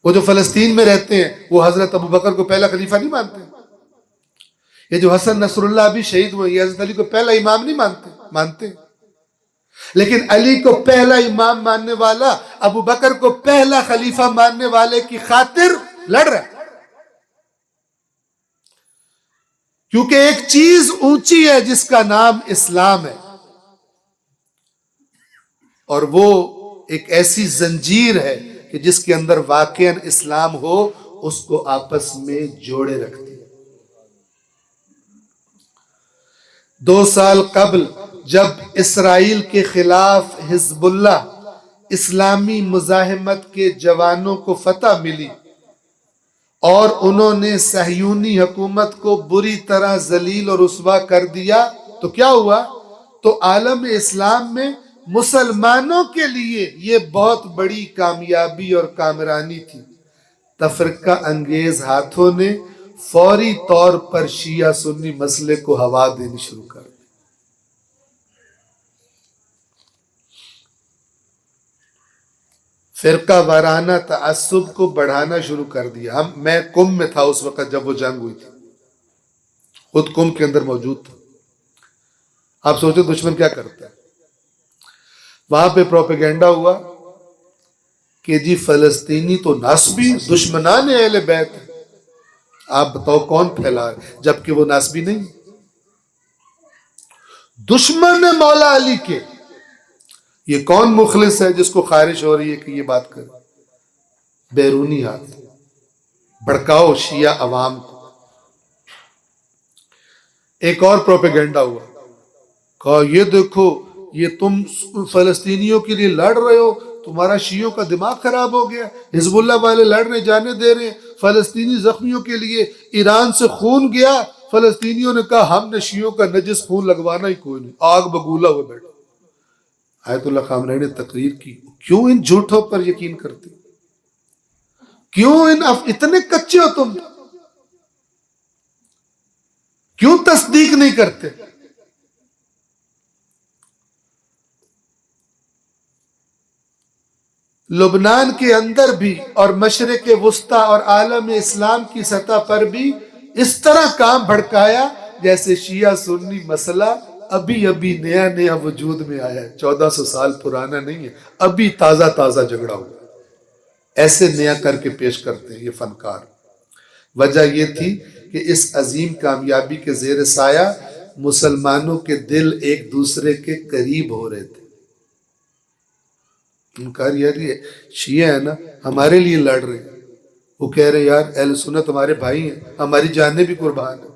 وہ جو فلسطین میں رہتے ہیں وہ حضرت ابوبکر کو پہلا خلیفہ نہیں مانتے. یہ جو حسن نصر اللہ ابھی شہید ہوئے یہ حضرت علی کو پہلا امام نہیں مانتے. لیکن علی کو پہلا امام ماننے والا ابوبکر کو پہلا خلیفہ ماننے والے کی خاطر لڑ رہا ہے. کیونکہ ایک چیز اونچی ہے جس کا نام اسلام ہے، اور وہ ایک ایسی زنجیر ہے کہ جس کے اندر واقعاً اسلام ہو اس کو آپس میں جوڑے رکھتی ہے. 2 سال قبل جب اسرائیل کے خلاف حزب اللہ اسلامی مزاحمت کے جوانوں کو فتح ملی اور انہوں نے صہیونی حکومت کو بری طرح ذلیل اور رسوا کر دیا، تو کیا ہوا؟ تو عالم اسلام میں مسلمانوں کے لیے یہ بہت بڑی کامیابی اور کامرانی تھی. تفرقہ انگیز ہاتھوں نے فوری طور پر شیعہ سنی مسئلے کو ہوا دینی شروع کر دی. فرقہ وارانہ تعصب کو بڑھانا شروع کر دیا. میں قم میں تھا اس وقت جب وہ جنگ ہوئی تھی، خود قم کے اندر موجود تھا. آپ سوچیں دشمن کیا کرتا ہے. وہاں پہ پروپیگنڈا ہوا کہ جی فلسطینی تو ناسبی دشمنان اہل بیت ہیں. آپ بتاؤ کون پھیلا ہے جبکہ وہ ناسبی نہیں، دشمن مولا علی کے. یہ کون مخلص ہے جس کو خواہش ہو رہی ہے کہ یہ بات کرے؟ بیرونی ہاتھ. بھڑکاؤ شیعہ عوام کو. ایک اور پروپیگنڈا ہوا، کہا یہ دیکھو یہ تم فلسطینیوں کے لیے لڑ رہے ہو، تمہارا شیعوں کا دماغ خراب ہو گیا. حزب اللہ والے لڑنے جانے دے رہے ہیں، فلسطینی زخمیوں کے لیے ایران سے خون گیا، فلسطینیوں نے کہا ہم نے شیعوں کا نجس خون لگوانا ہی کوئی نہیں، آگ بگولا ہوئے بیٹھے. آیت اللہ خامنہئی نے تقریر کی، کیوں ان جھوٹوں پر یقین کرتے؟ کیوں اتنے کچے ہو تم؟ کیوں تصدیق نہیں کرتے؟ لبنان کے اندر بھی اور مشرق وسطی اور عالم اسلام کی سطح پر بھی اس طرح کام بھڑکایا جیسے شیعہ سنی مسئلہ ابھی نیا وجود میں آیا ہے، 1400 سال پرانا نہیں ہے، ابھی تازہ جھگڑا ہوا. ایسے نیا کر کے پیش کرتے ہیں یہ فنکار. وجہ یہ تھی کہ اس عظیم کامیابی کے زیر سایہ مسلمانوں کے دل ایک دوسرے کے قریب ہو رہے تھے. ان کا یار یہ شیعہ ہے نا ہمارے لیے لڑ رہے ہیں، وہ کہہ رہے یار اہل سنت ہمارے بھائی ہیں، ہماری جانیں بھی قربان ہیں.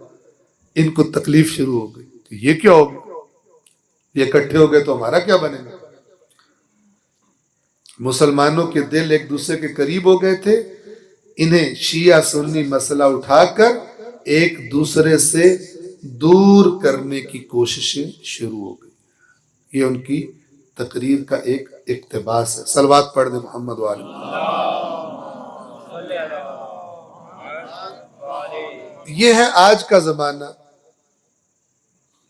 ان کو تکلیف شروع ہو گئی کہ یہ کیا ہو گیا، یہ اکٹھے ہو گئے تو ہمارا کیا بنے گا. مسلمانوں کے دل ایک دوسرے کے قریب ہو گئے تھے. انہیں شیعہ سنی مسئلہ اٹھا کر ایک دوسرے سے دور کرنے کی کوششیں شروع ہو گئی. یہ ان کی تقریر کا ایک اقتباس ہے. صلوات پڑھ دیں محمد والے. یہ ہے آج کا زمانہ.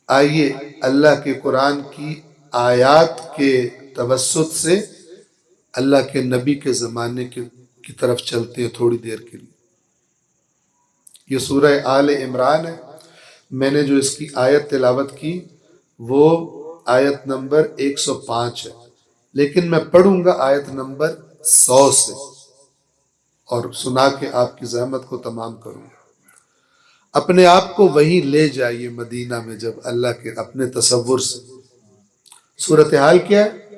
آئیے اللہ کے قرآن کی آیات کے توسط سے اللہ کے نبی کے زمانے کی طرف چلتے ہیں تھوڑی دیر کے لیے. یہ سورہ آل عمران ہے. میں نے جو اس کی آیت تلاوت کی وہ آیت نمبر 105 ہے. لیکن میں پڑھوں گا آیت نمبر 100 سے اور سنا کے آپ کی زحمت کو تمام کروں گا۔ اپنے آپ کو وہیں لے جائیے مدینہ میں، جب اللہ کے اپنے تصور سے صورتحال کیا ہے؟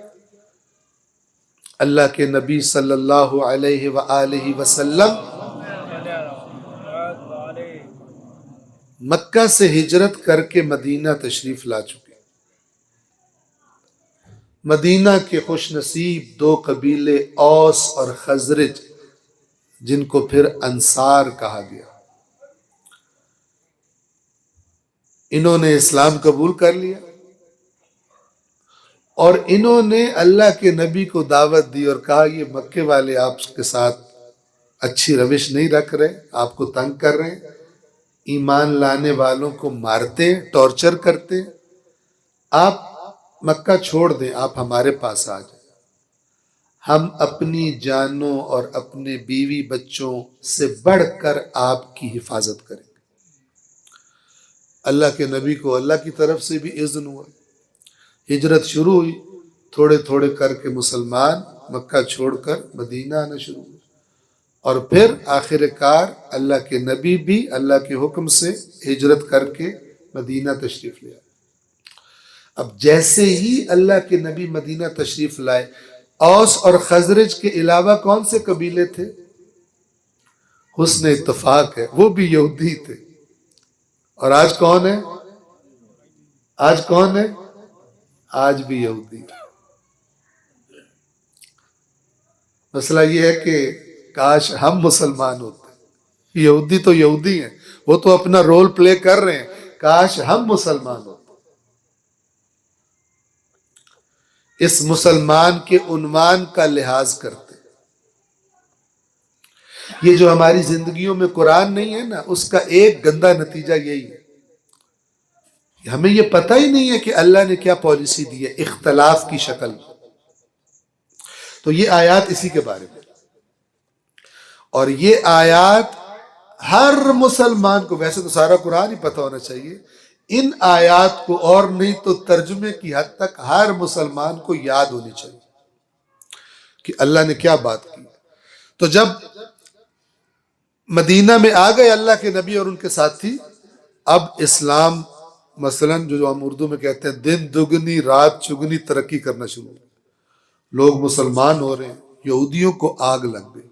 اللہ کے نبی صلی اللہ علیہ وآلہ وسلم مکہ سے ہجرت کر کے مدینہ تشریف لا چکے۔ مدینہ کے خوش نصیب دو قبیلے اوس اور خزرج، جن کو پھر انصار کہا گیا، انہوں نے اسلام قبول کر لیا اور انہوں نے اللہ کے نبی کو دعوت دی اور کہا یہ مکے والے آپ کے ساتھ اچھی روش نہیں رکھ رہے، آپ کو تنگ کر رہے ہیں، ایمان لانے والوں کو مارتے، ٹارچر کرتے، آپ مکہ چھوڑ دیں، آپ ہمارے پاس آ جائیں، ہم اپنی جانوں اور اپنے بیوی بچوں سے بڑھ کر آپ کی حفاظت کریں گے۔ اللہ کے نبی کو اللہ کی طرف سے بھی اذن ہوا، ہجرت شروع ہوئی، تھوڑے تھوڑے کر کے مسلمان مکہ چھوڑ کر مدینہ آنا شروع ہوئے، اور پھر آخر کار اللہ کے نبی بھی اللہ کے حکم سے ہجرت کر کے مدینہ تشریف لے آئے۔ اب جیسے ہی اللہ کے نبی مدینہ تشریف لائے، اوس اور خزرج کے علاوہ کون سے قبیلے تھے؟ حسن اتفاق ہے وہ بھی یہودی تھے، اور آج کون ہے؟ آج کون ہے؟ آج بھی یہودی۔ مسئلہ یہ ہے کہ کاش ہم مسلمان ہوتے، یہودی تو یہودی ہیں، وہ تو اپنا رول پلے کر رہے ہیں، کاش ہم مسلمان ہوتے، اس مسلمان کے عنوان کا لحاظ کرتے۔ یہ جو ہماری زندگیوں میں قرآن نہیں ہے نا، اس کا ایک گندا نتیجہ یہی ہے، ہمیں یہ پتہ ہی نہیں ہے کہ اللہ نے کیا پالیسی دی ہے اختلاف کی شکل میں۔ تو یہ آیات اسی کے بارے میں، اور یہ آیات ہر مسلمان کو، ویسے تو سارا قرآن ہی پتہ ہونا چاہیے، ان آیات کو اور نہیں تو ترجمے کی حد تک ہر مسلمان کو یاد ہونی چاہیے کہ اللہ نے کیا بات کی۔ تو جب مدینہ میں آ گئے اللہ کے نبی اور ان کے ساتھی، اب اسلام مثلا جو ہم اردو میں کہتے ہیں دن دگنی رات چگنی ترقی کرنا شروع ہو، لوگ مسلمان ہو رہے ہیں، یہودیوں کو آگ لگ گئی،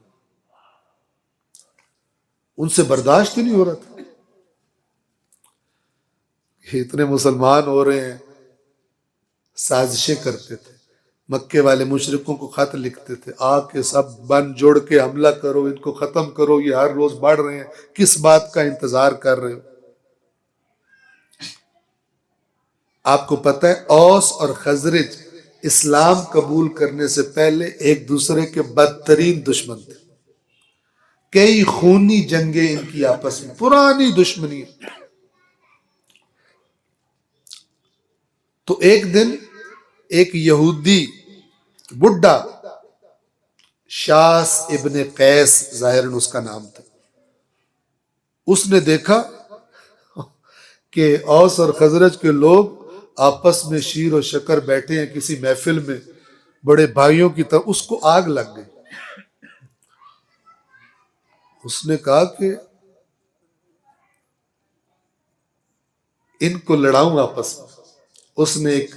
ان سے برداشت ہی نہیں ہو رہا تھا کہ اتنے مسلمان ہو رہے ہیں، سازشیں کرتے تھے، مکے والے مشرکوں کو خط لکھتے تھے، آ کے سب بن جوڑ کے حملہ کرو، ان کو ختم کرو، یہ ہر روز بڑھ رہے ہیں، کس بات کا انتظار کر رہے ہو؟ آپ کو پتہ ہے اوس اور خزرج اسلام قبول کرنے سے پہلے ایک دوسرے کے بدترین دشمن تھے، کئی خونی جنگیں ان کی آپس میں، پرانی دشمنی۔ تو ایک دن ایک یہودی بڈھا، شاس ابن قیس ظاہراً اس کا نام تھا، اس نے دیکھا کہ اوس اور خزرج کے لوگ آپس میں شیر و شکر بیٹھے ہیں کسی محفل میں، بڑے بھائیوں کی طرح، اس کو آگ لگ گئی۔ اس نے کہا کہ ان کو لڑاؤں آپس میں۔ اس نے ایک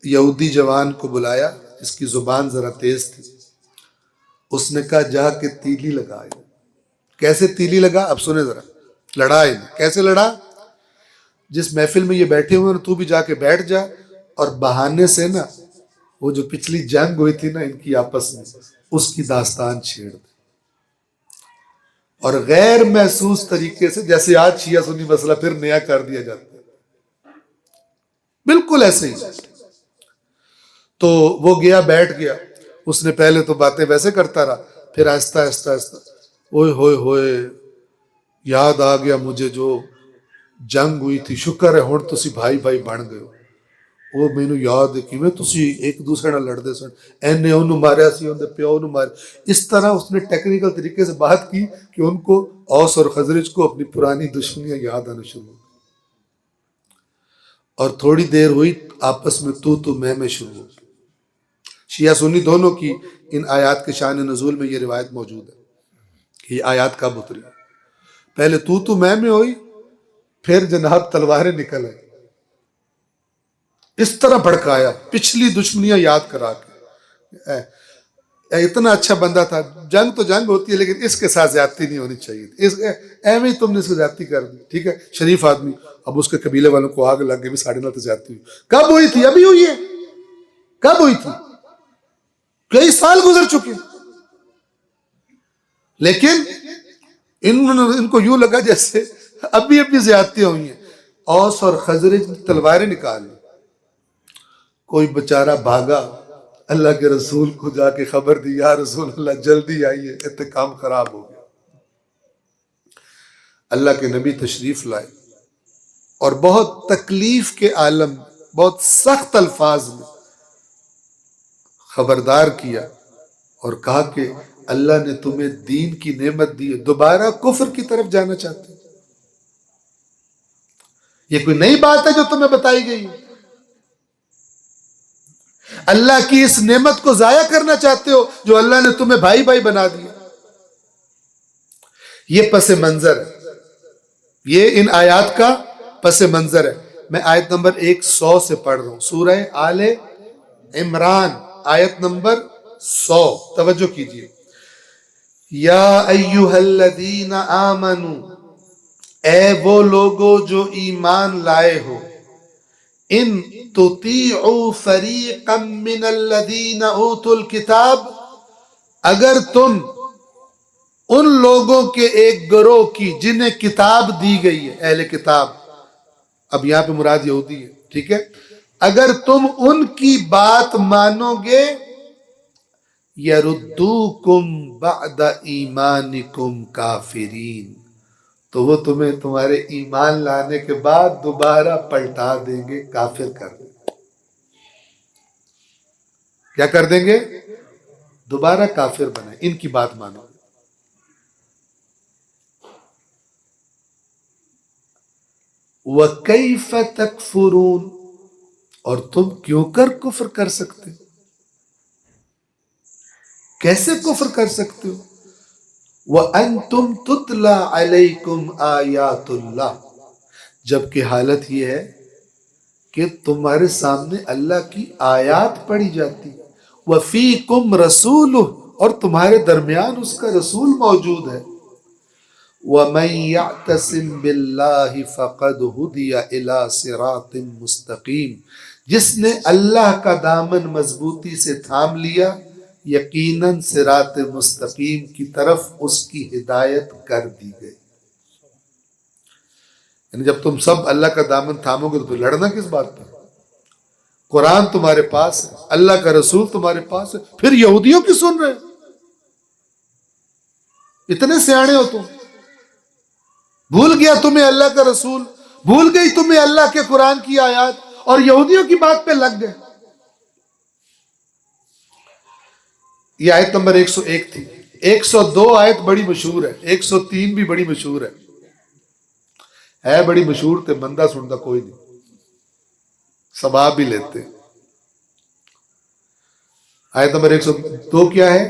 یہودی جوان کو بلایا جس کی زبان ذرا تیز تھی، اس نے کہا جا کے تیلی لگائے۔ کیسے تیلی لگا؟ اب سنیں ذرا، لڑائے کیسے لڑا؟ جس محفل میں یہ بیٹھے ہوئے تو بھی جا کے بیٹھ جا، اور بہانے سے نا وہ جو پچھلی جنگ ہوئی تھی نا ان کی آپس میں، اس کی داستان چھیڑ دے، اور غیر محسوس طریقے سے، جیسے آج شیعہ سنی مسئلہ پھر نیا کر دیا جاتا ہے، بالکل ایسے ہی۔ تو وہ گیا بیٹھ گیا، اس نے پہلے تو باتیں ویسے کرتا رہا، پھر آہستہ آہستہ آہستہ، اوئے ہوئے ہوئے یاد آ گیا مجھے جو جنگ ہوئی تھی، شکر ہے ہن تسی بھائی بھائی بن گئے ہو، وہ مینوں یاد ہے کیویں تسی ایک دوسرے نال لڑدے سن، اینے اونوں ماریا سی، اون دے پیو نوں ماریا۔ اس طرح اس نے ٹیکنیکل طریقے سے بات کی کہ ان کو، اوس اور خزرج کو، اپنی پرانی دشمنیاں یاد آنا شروع ہو، اور تھوڑی دیر ہوئی آپس میں تو میں شروع ہو۔ شیعہ سنی دونوں کی ان آیات کے شان نزول میں یہ روایت موجود ہے کہ یہ آیات کب اتری. پہلے تو میں ہوئی، پھر جناب تلواریں نکل آئی. اس طرح بھڑکایا، پچھلی دشمنیاں یاد کرا کے. اتنا اچھا بندہ تھا، جنگ تو جنگ ہوتی ہے لیکن اس کے ساتھ زیادتی نہیں ہونی چاہیے تھی. ایویں ہی تم نے اس کو زیادتی کر دی. ٹھیک ہے، شریف آدمی. اب اس کے قبیلے والوں کو آگ لگ گئی بھی 9.5 زیادتی ہوئی. کب ہوئی تھی؟ ابھی ہوئی ہے. کب ہوئی تھی؟ کئی سال گزر چکے. لیکن ان کو یوں لگا جیسے ابھی زیادتیاں ہوئی ہیں. اوس اور خزرج تلواریں نکال لی. کوئی بیچارہ بھاگا، اللہ کے رسول کو جا کے خبر دی، یا رسول اللہ جلدی آئیے، انتقام خراب ہو گیا. اللہ کے نبی تشریف لائے اور بہت تکلیف کے عالم، بہت سخت الفاظ میں خبردار کیا اور کہا کہ اللہ نے تمہیں دین کی نعمت دی ہے، دوبارہ کفر کی طرف جانا چاہتے ہیں؟ یہ کوئی نئی بات ہے جو تمہیں بتائی گئی ہے؟ اللہ کی اس نعمت کو ضائع کرنا چاہتے ہو جو اللہ نے تمہیں بھائی بھائی بنا دیا؟ یہ پس منظر ہے، یہ ان آیات کا پس منظر ہے. میں آیت نمبر 100 سے پڑھ رہا ہوں، سورہ آل عمران، آیت نمبر 100. توجہ کیجئے. یا ایھا الذین آمنوا، اے وہ لوگو جو ایمان لائے ہو، ان تطیعوا فریقا من الذین اوتوا الکتاب، اگر تم ان لوگوں کے ایک گروہ کی جنہیں کتاب دی گئی ہے، اہل کتاب، اب یہاں پہ مراد یہودی ہے، ٹھیک ہے، اگر تم ان کی بات مانو گے، یردوکم بعد ایمانکم کافرین، تو وہ تمہیں تمہارے ایمان لانے کے بعد دوبارہ پلٹا دیں گے، کافر کر دیں گے. کیا کر دیں گے؟ دوبارہ کافر بنائیں، ان کی بات مانو. وَكَيْفَ تَكْفُرُونَ، اور تم کیوں کفر کر سکتے ہو؟ کیسے کفر کر سکتے ہو؟ وَأَنْتُمْ تُتْلَى عَلَيْكُمْ آیات اللہ، جبکہ حالت یہ ہے کہ تمہارے سامنے اللہ کی آیات پڑھی جاتی. وَفِيكُمْ رَسُولُهُ، اور تمہارے درمیان اس کا رسول موجود ہے. وَمَنْ يَعْتَصِمْ بِاللَّهِ فَقَدْ هُدِيَ إِلَى صِرَاطٍ مُسْتَقِيمٍ، جس نے اللہ کا دامن مضبوطی سے تھام لیا، یقیناً صراط مستقیم کی طرف اس کی ہدایت کر دی گئی. یعنی جب تم سب اللہ کا دامن تھامو گے تو پھر لڑنا کس بات پر؟ قرآن تمہارے پاس ہے، اللہ کا رسول تمہارے پاس ہے، پھر یہودیوں کی سن رہے؟ اتنے سیانے ہو تم؟ بھول گیا تمہیں اللہ کا رسول، بھول گئی تمہیں اللہ کے قرآن کی آیات، اور یہودیوں کی بات پہ لگ گئے. یہ آیت نمبر 101 تھی. 102 آیت بڑی مشہور ہے، 103 بھی بڑی مشہور ہے بڑی مشہور تے بندہ سنتا کوئی نہیں، ثواب بھی لیتے. آیت نمبر 102 کیا ہے؟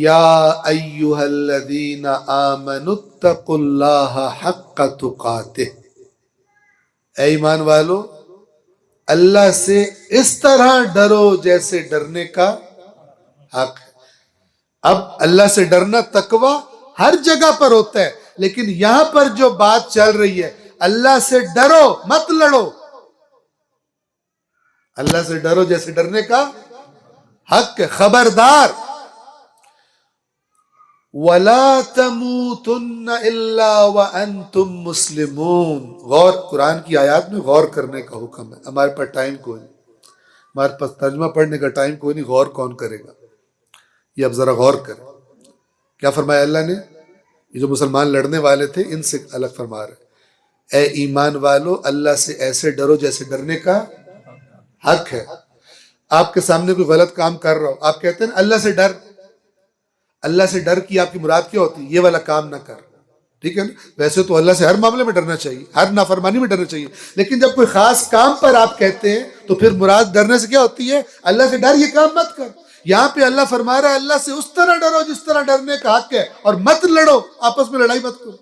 یا ایھا الذین آمنوا اتقوا اللہ حق تقاتہ، اے ایمان والو اللہ سے اس طرح ڈرو جیسے ڈرنے کا حق ہے. اب اللہ سے ڈرنا تقویٰ ہر جگہ پر ہوتا ہے، لیکن یہاں پر جو بات چل رہی ہے، اللہ سے ڈرو، مت لڑو. اللہ سے ڈرو جیسے ڈرنے کا حق ہے، خبردار. وَلَا تَمُوتُنَّ إِلَّا وَأَنْتُمْ مُسْلِمُونَ. غور، قرآن کی آیات میں غور کرنے کا حکم ہے. ہمارے پاس ٹائم کوئی نہیں، ہمارے پاس ترجمہ پڑھنے کا ٹائم کوئی نہیں، غور کون کرے گا؟ یہ اب ذرا غور کریں. کیا فرمایا اللہ نے؟ یہ جو مسلمان لڑنے والے تھے ان سے الگ فرما رہے، اے ایمان والو اللہ سے ایسے ڈرو جیسے ڈرنے کا حق ہے. آپ کے سامنے کوئی غلط کام کر رہا ہو، آپ کہتے ہیں اللہ سے ڈر. اللہ سے ڈر کی آپ کی مراد کیا ہوتی ہے؟ یہ والا کام نہ کر. ٹھیک ہے نا؟ ویسے تو اللہ سے ہر معاملے میں ڈرنا چاہیے، ہر نافرمانی میں ڈرنا چاہیے، لیکن جب کوئی خاص کام پر آپ کہتے ہیں تو پھر مراد ڈرنے سے کیا ہوتی ہے؟ اللہ سے ڈر، یہ کام مت کر. یہاں پہ اللہ فرما رہا ہے اللہ سے اس طرح ڈرو جس طرح ڈرنے کا حق ہے، اور مت لڑو، آپس میں لڑائی مت کرو۔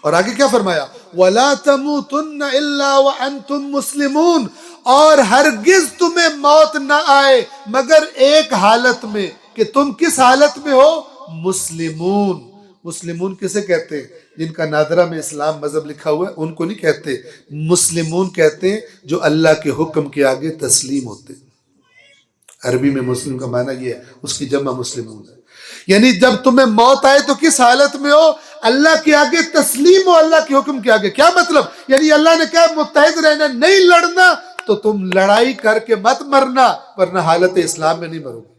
اور آگے کیا فرمایا؟ وَلَا تَمُوتُنَّ إِلَّا وَأَنْتُمْ مُسْلِمُونَ، اور ہرگز تمہیں موت نہ آئے مگر ایک حالت میں، کہ تم کس حالت میں ہو؟ مسلمون۔ مسلمون کسے کہتے ہیں؟ جن کا نادرہ میں اسلام مذہب لکھا ہوا ہے ان کو نہیں کہتے، مسلمون کہتے ہیں جو اللہ کے حکم کے آگے تسلیم ہوتے ہیں۔ عربی میں مسلم کا معنی یہ ہے، اس کی جمع مسلمون ہے۔ یعنی جب تمہیں موت آئے تو کس حالت میں ہو؟ اللہ کے آگے تسلیم ہو، اللہ کے حکم کے آگے۔ کیا مطلب؟ یعنی اللہ نے کہا متحد رہنا، نہیں لڑنا، تو تم لڑائی کر کے مت مرنا، ورنہ حالت اسلام میں نہیں مرو گے۔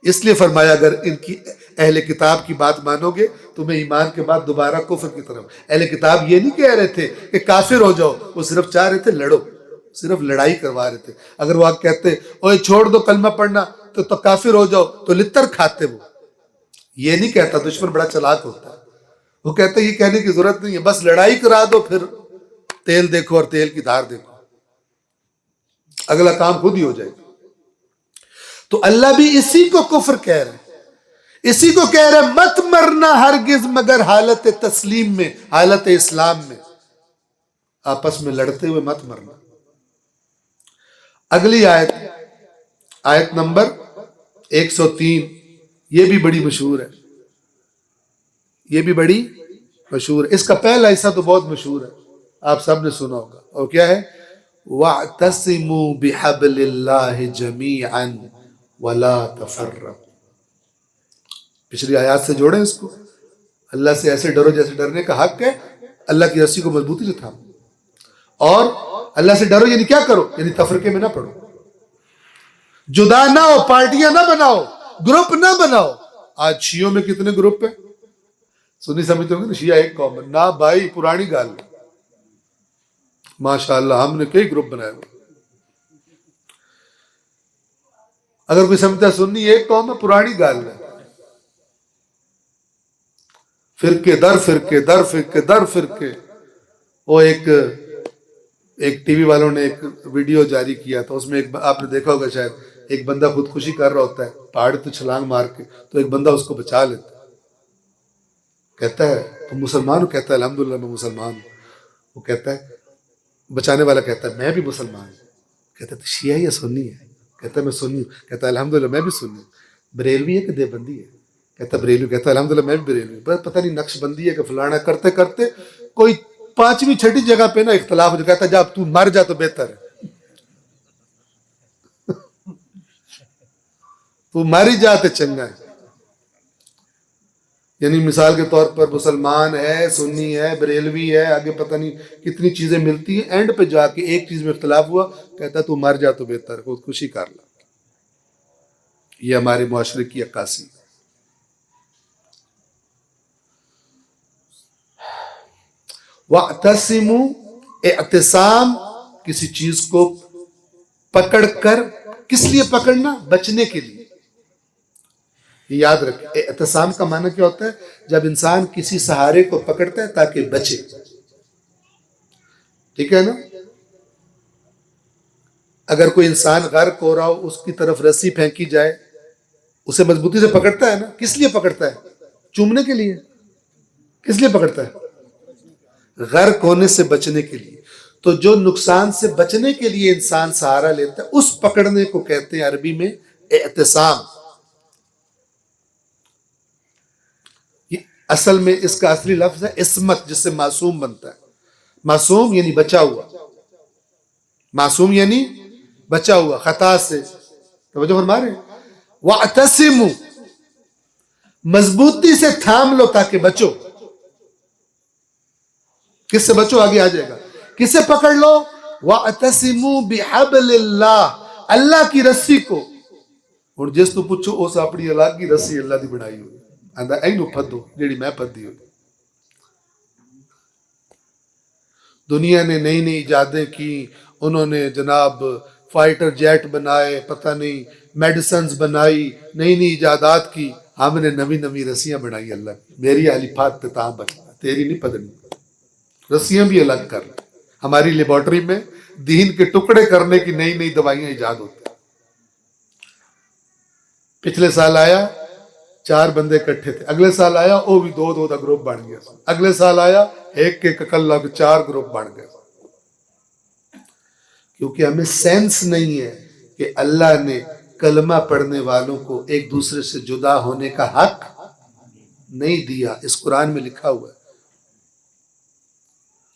اس لیے فرمایا اگر ان کی اہل کتاب کی بات مانو گے تمہیں ایمان کے بعد دوبارہ کفر کی طرف۔ اہل کتاب یہ نہیں کہہ رہے تھے کہ کافر ہو جاؤ، وہ صرف چاہ رہے تھے لڑو، صرف لڑائی کروا رہے تھے۔ اگر وہ کہتے اوے چھوڑ دو کلمہ پڑھنا تو کافر ہو جاؤ، تو لتر کھاتے وہ۔ یہ نہیں کہتا، دشمن بڑا چلاک ہوتا ہے، وہ کہتا ہے یہ کہنے کی ضرورت نہیں ہے، بس لڑائی کرا دو، پھر تیل دیکھو اور تیل کی دھار دیکھو، اگلا کام خود ہی ہو جائے گا۔ تو اللہ بھی اسی کو کفر کہہ رہے ہیں، اسی کو کہہ رہے ہیں مت مرنا ہرگز مگر حالت تسلیم میں، حالت اسلام میں، آپس میں لڑتے ہوئے مت مرنا۔ اگلی آیت، آیت نمبر 103، یہ بھی بڑی مشہور ہے، یہ بھی بڑی مشہور ہے۔ اس کا پہلا حصہ تو بہت مشہور ہے، آپ سب نے سنا ہوگا، اور کیا ہے؟ وَاعْتَصِمُوا بِحَبْلِ اللَّهِ جَمِيعًا وَلَا تَفَرَّقُوا۔ پچھلی آیات سے جوڑیں اس کو، اللہ سے ایسے ڈرو جیسے ڈرنے کا حق ہے، اللہ کی رسی کو مضبوطی سے تھامو، اور اللہ سے ڈرو یعنی کیا کرو؟ یعنی تفرقے میں نہ پڑو، جدا نہ ہو، پارٹیاں نہ بناؤ، گروپ نہ بناؤ۔ آج شیعوں میں کتنے گروپ ہیں؟ سنی سمجھتے ہوں گے نا شیعہ ایک قوم ہے، نہ بھائی، پرانی گال ہے۔ ماشاءاللہ ہم نے کئی گروپ بنائے ہوئے۔ اگر کوئی سمجھتا ہے سنی ایک قوم ہے، پرانی گال ہے۔ فرقے در فرقے در فرقے در فرقے۔ وہ ایک ٹی وی والوں نے ایک ویڈیو جاری کیا تھا، اس میں ایک آپ نے دیکھا ہوگا شاید، ایک بندہ خودکشی کر رہا ہوتا ہے پہاڑ تو چھلانگ مار کے، تو ایک بندہ اس کو بچا لیتا ہے، کہتا ہے تم مسلمان ہو؟ کہتا ہے الحمدللہ میں مسلمان ہوں۔ وہ کہتا ہے، بچانے والا کہتا ہے میں بھی مسلمان ہوں۔ کہتا ہے تو شیعہ یا سنی ہے؟ کہتا ہے میں سنی ہوں۔ کہتا ہے الحمدللہ میں بھی سنی ہوں۔ بریلوی ہے کہ دیوبندی ہے؟ کہتا ہے بریلوی۔ کہتا ہے الحمدللہ میں بھی بریلوی ہوں۔ پتہ نہیں نقش بندی ہے کہ فلانا، کرتے کرتے کوئی 5ویں 6ٹھی جگہ پہ نا اختلاف ہو جائے، کہتا ہے جب تو مر جا تو بہتر ہے، تو مر ہی جاتے چنگا ہے۔ یعنی مثال کے طور پر مسلمان ہے، سنی ہے، بریلوی ہے، آگے پتہ نہیں کتنی چیزیں ملتی ہیں، اینڈ پہ جا کے ایک چیز میں اختلاف ہوا، کہتا ہے تو مر جا تو بہتر ہے، خودکشی کر لا۔ یہ ہمارے معاشرے کی عکاسی ہے۔ وَاعْتَصِمُوا، اعتصام کسی چیز کو پکڑ کر، کس لیے پکڑنا؟ بچنے کے لیے۔ یہ یاد رکھیں، اعتصام کا معنی کیا ہوتا ہے؟ جب انسان کسی سہارے کو پکڑتا ہے تاکہ بچے، ٹھیک ہے نا؟ اگر کوئی انسان غرق ہو رہا ہو، اس کی طرف رسی پھینکی جائے، اسے مضبوطی سے پکڑتا ہے نا، کس لیے پکڑتا ہے؟ چومنے کے لیے۔ کس لیے پکڑتا ہے؟ غرق ہونے سے بچنے کے لیے۔ تو جو نقصان سے بچنے کے لیے انسان سہارا لیتا ہے، اس پکڑنے کو کہتے ہیں عربی میں اعتصام۔ اصل میں اس کا اصلی لفظ ہے عصمت، جس سے معصوم بنتا ہے۔ معصوم یعنی بچا ہوا، معصوم یعنی بچا ہوا خطا سے۔ توجہ فرما رہے ہیں؟ وَاعْتَصِمُوا، مضبوطی سے تھام لو تاکہ بچو۔ کس سے بچو؟ آگے آ جائے گا۔ کس سے پکڑ لو؟ وَاعْتَصِمُوا بِحَبْلِ اللَّهِ، اللہ کی رسی کو۔ اور جس تو پوچھو اس اپنی اللہ کی رسی اللہ دی بنائی ہوئی آندا اینو پھدو جیڑی میں پھدی ہوئی۔ دنیا نے نئی نئی ایجادیں کی، انہوں نے جناب فائٹر جیٹ بنائے، پتہ نہیں میڈیسنز بنائی، نئی نئی ایجادات کی، ہم نے نوی نوی رسیاں بنائی اللہ کی۔ میری علی پھات تاں بچنا، تیری نہیں پدنی، رسیاں بھی الگ کر۔ ہماری لیبارٹری میں دین کے ٹکڑے کرنے کی نئی نئی دوائیاں ایجاد ہوتی ہیں۔ پچھلے سال آیا 4 بندے اکٹھے تھے، اگلے سال آیا وہ بھی 2 دا گروپ بن گیا، اگلے سال آیا ایک کل لگ 4 گروپ بن گئے، کیونکہ ہمیں سینس نہیں ہے کہ اللہ نے کلمہ پڑھنے والوں کو ایک دوسرے سے جدا ہونے کا حق نہیں دیا، اس قرآن میں لکھا ہوا ہے۔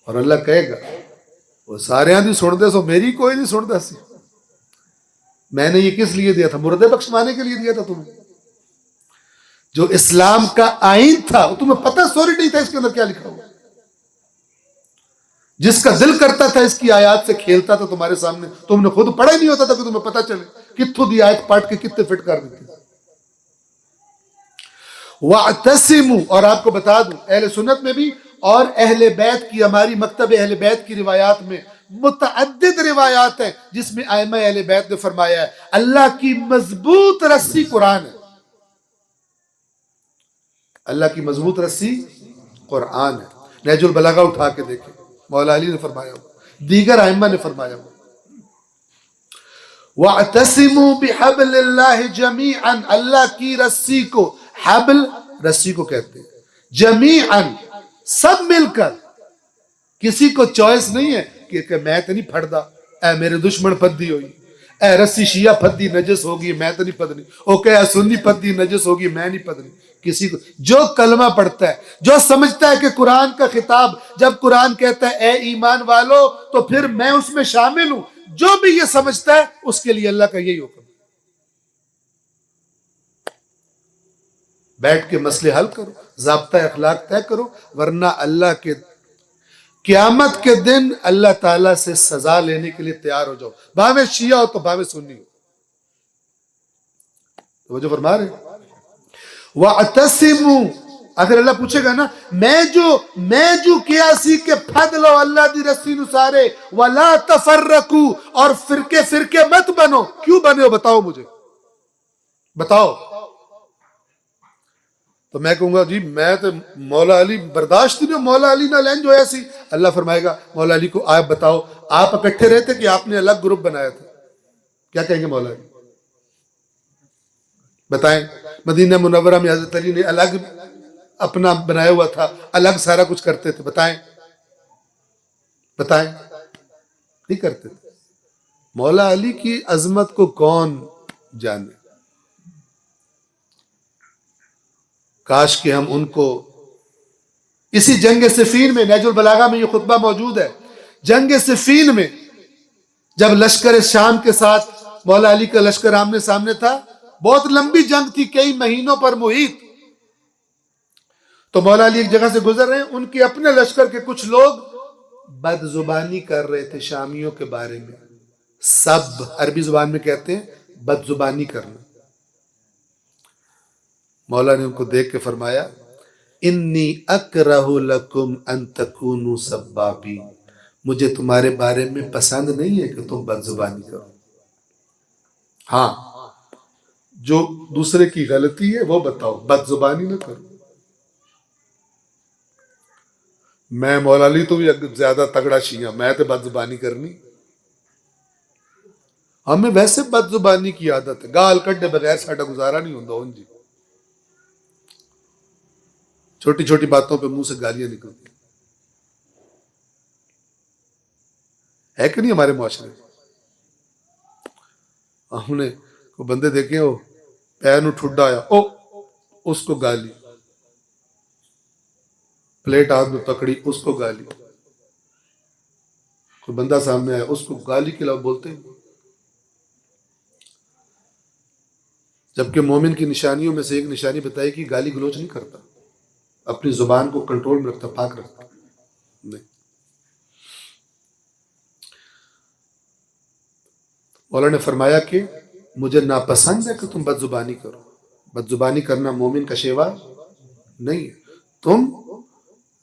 اور اللہ کہے گا وہ سارے دی سن دے سو میری کوئی نہیں سنتا سی، میں نے یہ کس لیے دیا تھا؟ مردے بخشوانے کے لیے دیا تھا تمہیں۔ جو اسلام کا آئین تھا وہ تمہیں پتہ سوری نہیں تھا اس کے اندر کیا لکھا ہوا، جس کا دل کرتا تھا اس کی آیات سے کھیلتا تھا تمہارے سامنے، تم نے خود پڑھا ہی نہیں ہوتا تھا کہ تمہیں پتہ چلے کتوں دی آیت پڑھ کے کتنے فٹ کر دیتی۔ وَاعْتَصِمُوا، اور آپ کو بتا دوں اہل سنت میں بھی اور اہل بیت کی، ہماری مکتب اہل بیت کی روایات میں متعدد روایات ہیں جس میں ائمہ اہل بیت نے فرمایا ہے اللہ کی مضبوط رسی قرآن ہے، اللہ کی مضبوط رسی قرآن ہے۔ نہج البلاغہ اٹھا کے دیکھیں، مولا علی نے فرمایا ہوا، دیگر ائمہ نے فرمایا ہوا۔ وَاعْتَصِمُوا بِحَبْلِ اللَّهِ جَمِيعًا، اللہ کی رسی کو، حبل رسی کو کہتے ہیں، جمیعاً سب مل کر، کسی کو چوائس نہیں ہے کہ میں تو نہیں پھڑدا، اے میرے دشمن پھدی ہوئی، اے رسی شیعہ پھدی نجس ہوگی میں تو نہیں پھدنی، اوکے اے سنی پھدی نجس ہوگی میں نہیں پھدنی۔ کسی کو جو کلمہ پڑھتا ہے، جو سمجھتا ہے کہ قرآن کا خطاب جب قرآن کہتا ہے اے ایمان والو تو پھر میں اس میں شامل ہوں، جو بھی یہ سمجھتا ہے اس کے لیے اللہ کا یہی حکم ہے، بیٹھ کے مسئلے حل کرو، ضابطہ اخلاق طے کرو، ورنہ اللہ کے قیامت کے دن اللہ تعالیٰ سے سزا لینے کے لیے تیار ہو جاؤ، بھاوے شیعہ ہو تو بھاوے سنی ہو۔ تو وہ جو فرما رہے وَاعْتَصِمُوا، اگر اللہ پوچھے گا نا میں جو کیا سی کہ پھد لو اللہ دی رسی نسارے، وَلَا تَفَرَّقُوا، اور فرقے مت بنو، کیوں بنے ہو بتاؤ مجھے، بتاؤ۔ تو میں کہوں گا جی میں تو مولا علی برداشت نہیں، مولا علی نہ لین جو ایسی، اللہ فرمائے گا مولا علی کو آپ بتاؤ آپ اکٹھے رہتے کہ آپ نے الگ گروپ بنایا تھا؟ کیا کہیں گے مولا علی؟ بتائیں۔ مدینہ منورہ میں حضرت علی نے الگ اپنا بنایا ہوا تھا، الگ سارا کچھ کرتے تھے، بتائیں نہیں کرتے تھے۔ مولا علی کی عظمت کو کون جانے، کاش کہ ہم ان کو اسی جنگ صفین میں، نہج البلاغہ میں یہ خطبہ موجود ہے، جنگ صفین میں جب لشکر شام کے ساتھ مولا علی کا لشکر آمنے سامنے تھا، بہت لمبی جنگ تھی، کئی مہینوں پر محیط، تو مولا علی ایک جگہ سے گزر رہے ہیں، ان کے اپنے لشکر کے کچھ لوگ بد زبانی کر رہے تھے شامیوں کے بارے میں، سب عربی زبان میں کہتے ہیں بد زبانی کرنا۔ مولا نے ان کو دیکھ کے فرمایا انی اکرہ لکم ان تکونوا سبابین، مجھے تمہارے بارے میں پسند نہیں ہے کہ تم بد زبانی کرو، ہاں جو دوسرے کی غلطی ہے وہ بتاؤ، بد زبانی نہ کرو۔ میں مولا علی تو بھی زیادہ تگڑا شیعہ، میں تو بد زبانی کرنی، ہمیں ویسے بد زبانی کی عادت ہے، گال کڈے بغیر ساڈا گزارا نہیں ہوتا، ہوں جی چھوٹی چھوٹی باتوں پہ منہ سے گالیاں نکلتی ہے کہ نہیں ہمارے معاشرے میں؟ ہم نے کوئی بندے دیکھے ہو پیر نو ٹھڈا آیا او اس کو گالی، پلیٹ ہاتھ میں پکڑی اس کو گالی، کوئی بندہ سامنے آیا اس کو گالی کے علاوہ بولتے ہیں۔ جبکہ مومن کی نشانیوں میں سے ایک نشانی بتائی کہ گالی گلوچ نہیں کرتا، اپنی زبان کو کنٹرول میں رکھتا، پاک رکھتا نہیں۔ مولا نے فرمایا کہ مجھے ناپسند ہے کہ تم بد زبانی کرو، بد زبانی کرنا مومن کا شیوا نہیں ہے، تم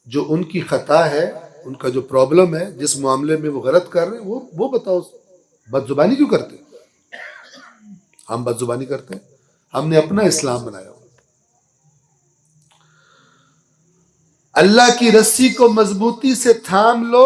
جو ان کی خطا ہے، ان کا جو پرابلم ہے، جس معاملے میں وہ غلط کر رہے ہیں وہ بتاؤ، بد زبانی کیوں کرتے؟ ہم بد زبانی کرتے ہیں، ہم نے اپنا اسلام بنایا ہوا۔ اللہ کی رسی کو مضبوطی سے تھام لو،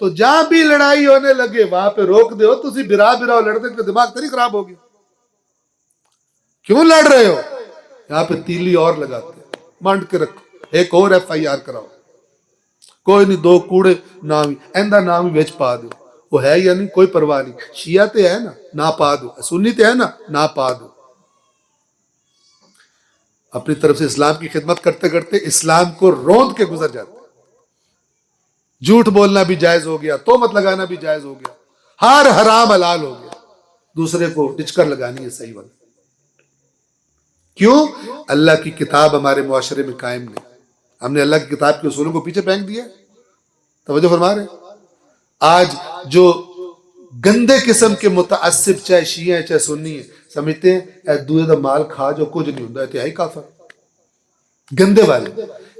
تو جہاں بھی لڑائی ہونے لگے وہاں پہ روک دے. تسی برا برا لڑتے کہ دماغ تری خراب ہو گیا, کیوں لڑ رہے ہو؟ یہاں پہ تیلی اور لگاتے ہیں, مانڈ کے رکھو, ایک اور FIR کراؤ, کوئی نہیں, 2 کوڑے نام ہی ایندہ نام ہی ویچ پا دو, وہ ہے یا نہیں کوئی پرواہ نہیں, شیعہ تے ہے نا نہ پا دو, سنی تے ہے نا نہ پا دو. اپنی طرف سے اسلام کی خدمت کرتے کرتے اسلام کو روند کے گزر جاتے. جھوٹ بولنا بھی جائز ہو گیا, تہمت لگانا بھی جائز ہو گیا, ہر حرام حلال ہو گیا, دوسرے کو ٹچکر لگانی ہے صحیح والا. کیوں؟ اللہ کی کتاب ہمارے معاشرے میں قائم نہیں, ہم نے اللہ کی کتاب کے اصولوں کو پیچھے پھینک دیا. توجہ فرما رہے. آج جو گندے قسم کے متعصب چاہے شیعہ ہیں چاہے سنی ہیں سمجھتے ہیں اے دوسرے دا مال کھا جو کچھ نہیں ہوتا, اتہائی کافر گندے والے.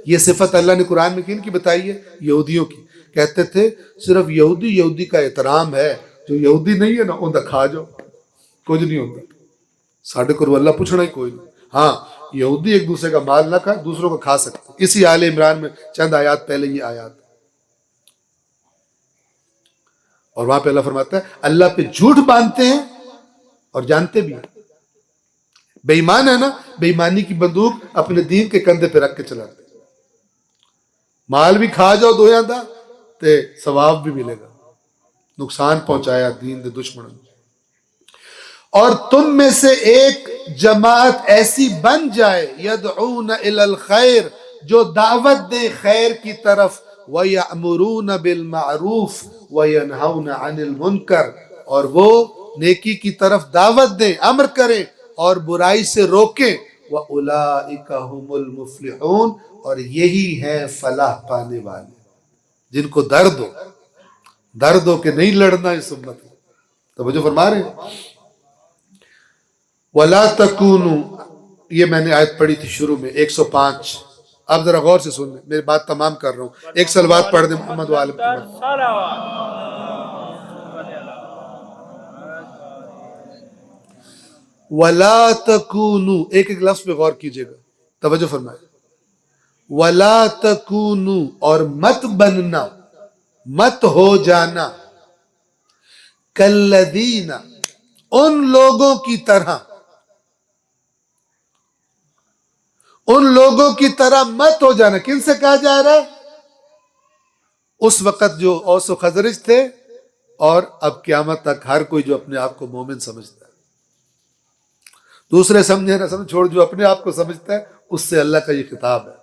یہ صفت اللہ نے قرآن میں کن کی بتائی ہے؟ یہودیوں کی. کہتے تھے صرف یہودی کا احترام ہے, جو یہودی نہیں ہے نا ان دا کھا جاؤ کچھ نہیں ہوتا. ساڑھے کو اللہ پوچھنا ہی کوئی نہیں. ہاں یہودی ایک دوسرے کا مال نہ کھائے, دوسروں کو کھا سکتے. اسی آل عمران میں چند آیات پہلے یہ آیات, اور وہاں پہ اللہ فرماتا ہے اللہ پہ جھوٹ باندھتے ہیں اور جانتے بھی ہیں. بے ایمان ہے نا, بے ایمانی کی بندوق اپنے دین کے کندھے پہ رکھ کے چلاتے ہیں. مال بھی کھا جاؤ دو دا تے ثواب بھی ملے گا, نقصان پہنچایا دین دے دشمنوں. اور تم میں سے ایک جماعت ایسی بن جائے یدعون الی الخیر, جو دعوت دے خیر کی طرف, وَيَأْمُرُونَ بِالْمَعْرُوفِ وَيَنْهَوْنَ عَنِ الْمُنْكَرِ, اور وہ نیکی کی طرف دعوت دیں, امر کریں اور برائی سے روکیں. وَأُولَئِكَ هُمُ الْمُفْلِحُونَ, اور یہی ہیں فلاح پانے والے, جن کو درد ہو کہ نہیں لڑنا اس امت میں. توجہ فرما رہے ہیں. وَلَا تَكُونُوا, یہ میں نے آیت پڑھی تھی شروع میں 105. آپ ذرا غور سے سن لیں, میری بات تمام کر رہا ہوں. ایک صلوات پڑھ دیں محمد وآل محمد. وَلَا تَكُونُوا, ایک ایک لفظ پہ غور کیجئے گا, توجہ فرمائے. وَلَا تَكُونُوا, اور مت بننا, مت ہو جانا, کالذین, ان لوگوں کی طرح, ان لوگوں کی طرح مت ہو جانا. کن سے کہا جا رہا ہے؟ اس وقت جو اوس و خزرج تھے, اور اب قیامت تک ہر کوئی جو اپنے آپ کو مومن سمجھتا ہے. دوسرے سمجھے نہ سمجھ چھوڑ, جو اپنے آپ کو سمجھتا ہے اس سے اللہ کا یہ خطاب ہے,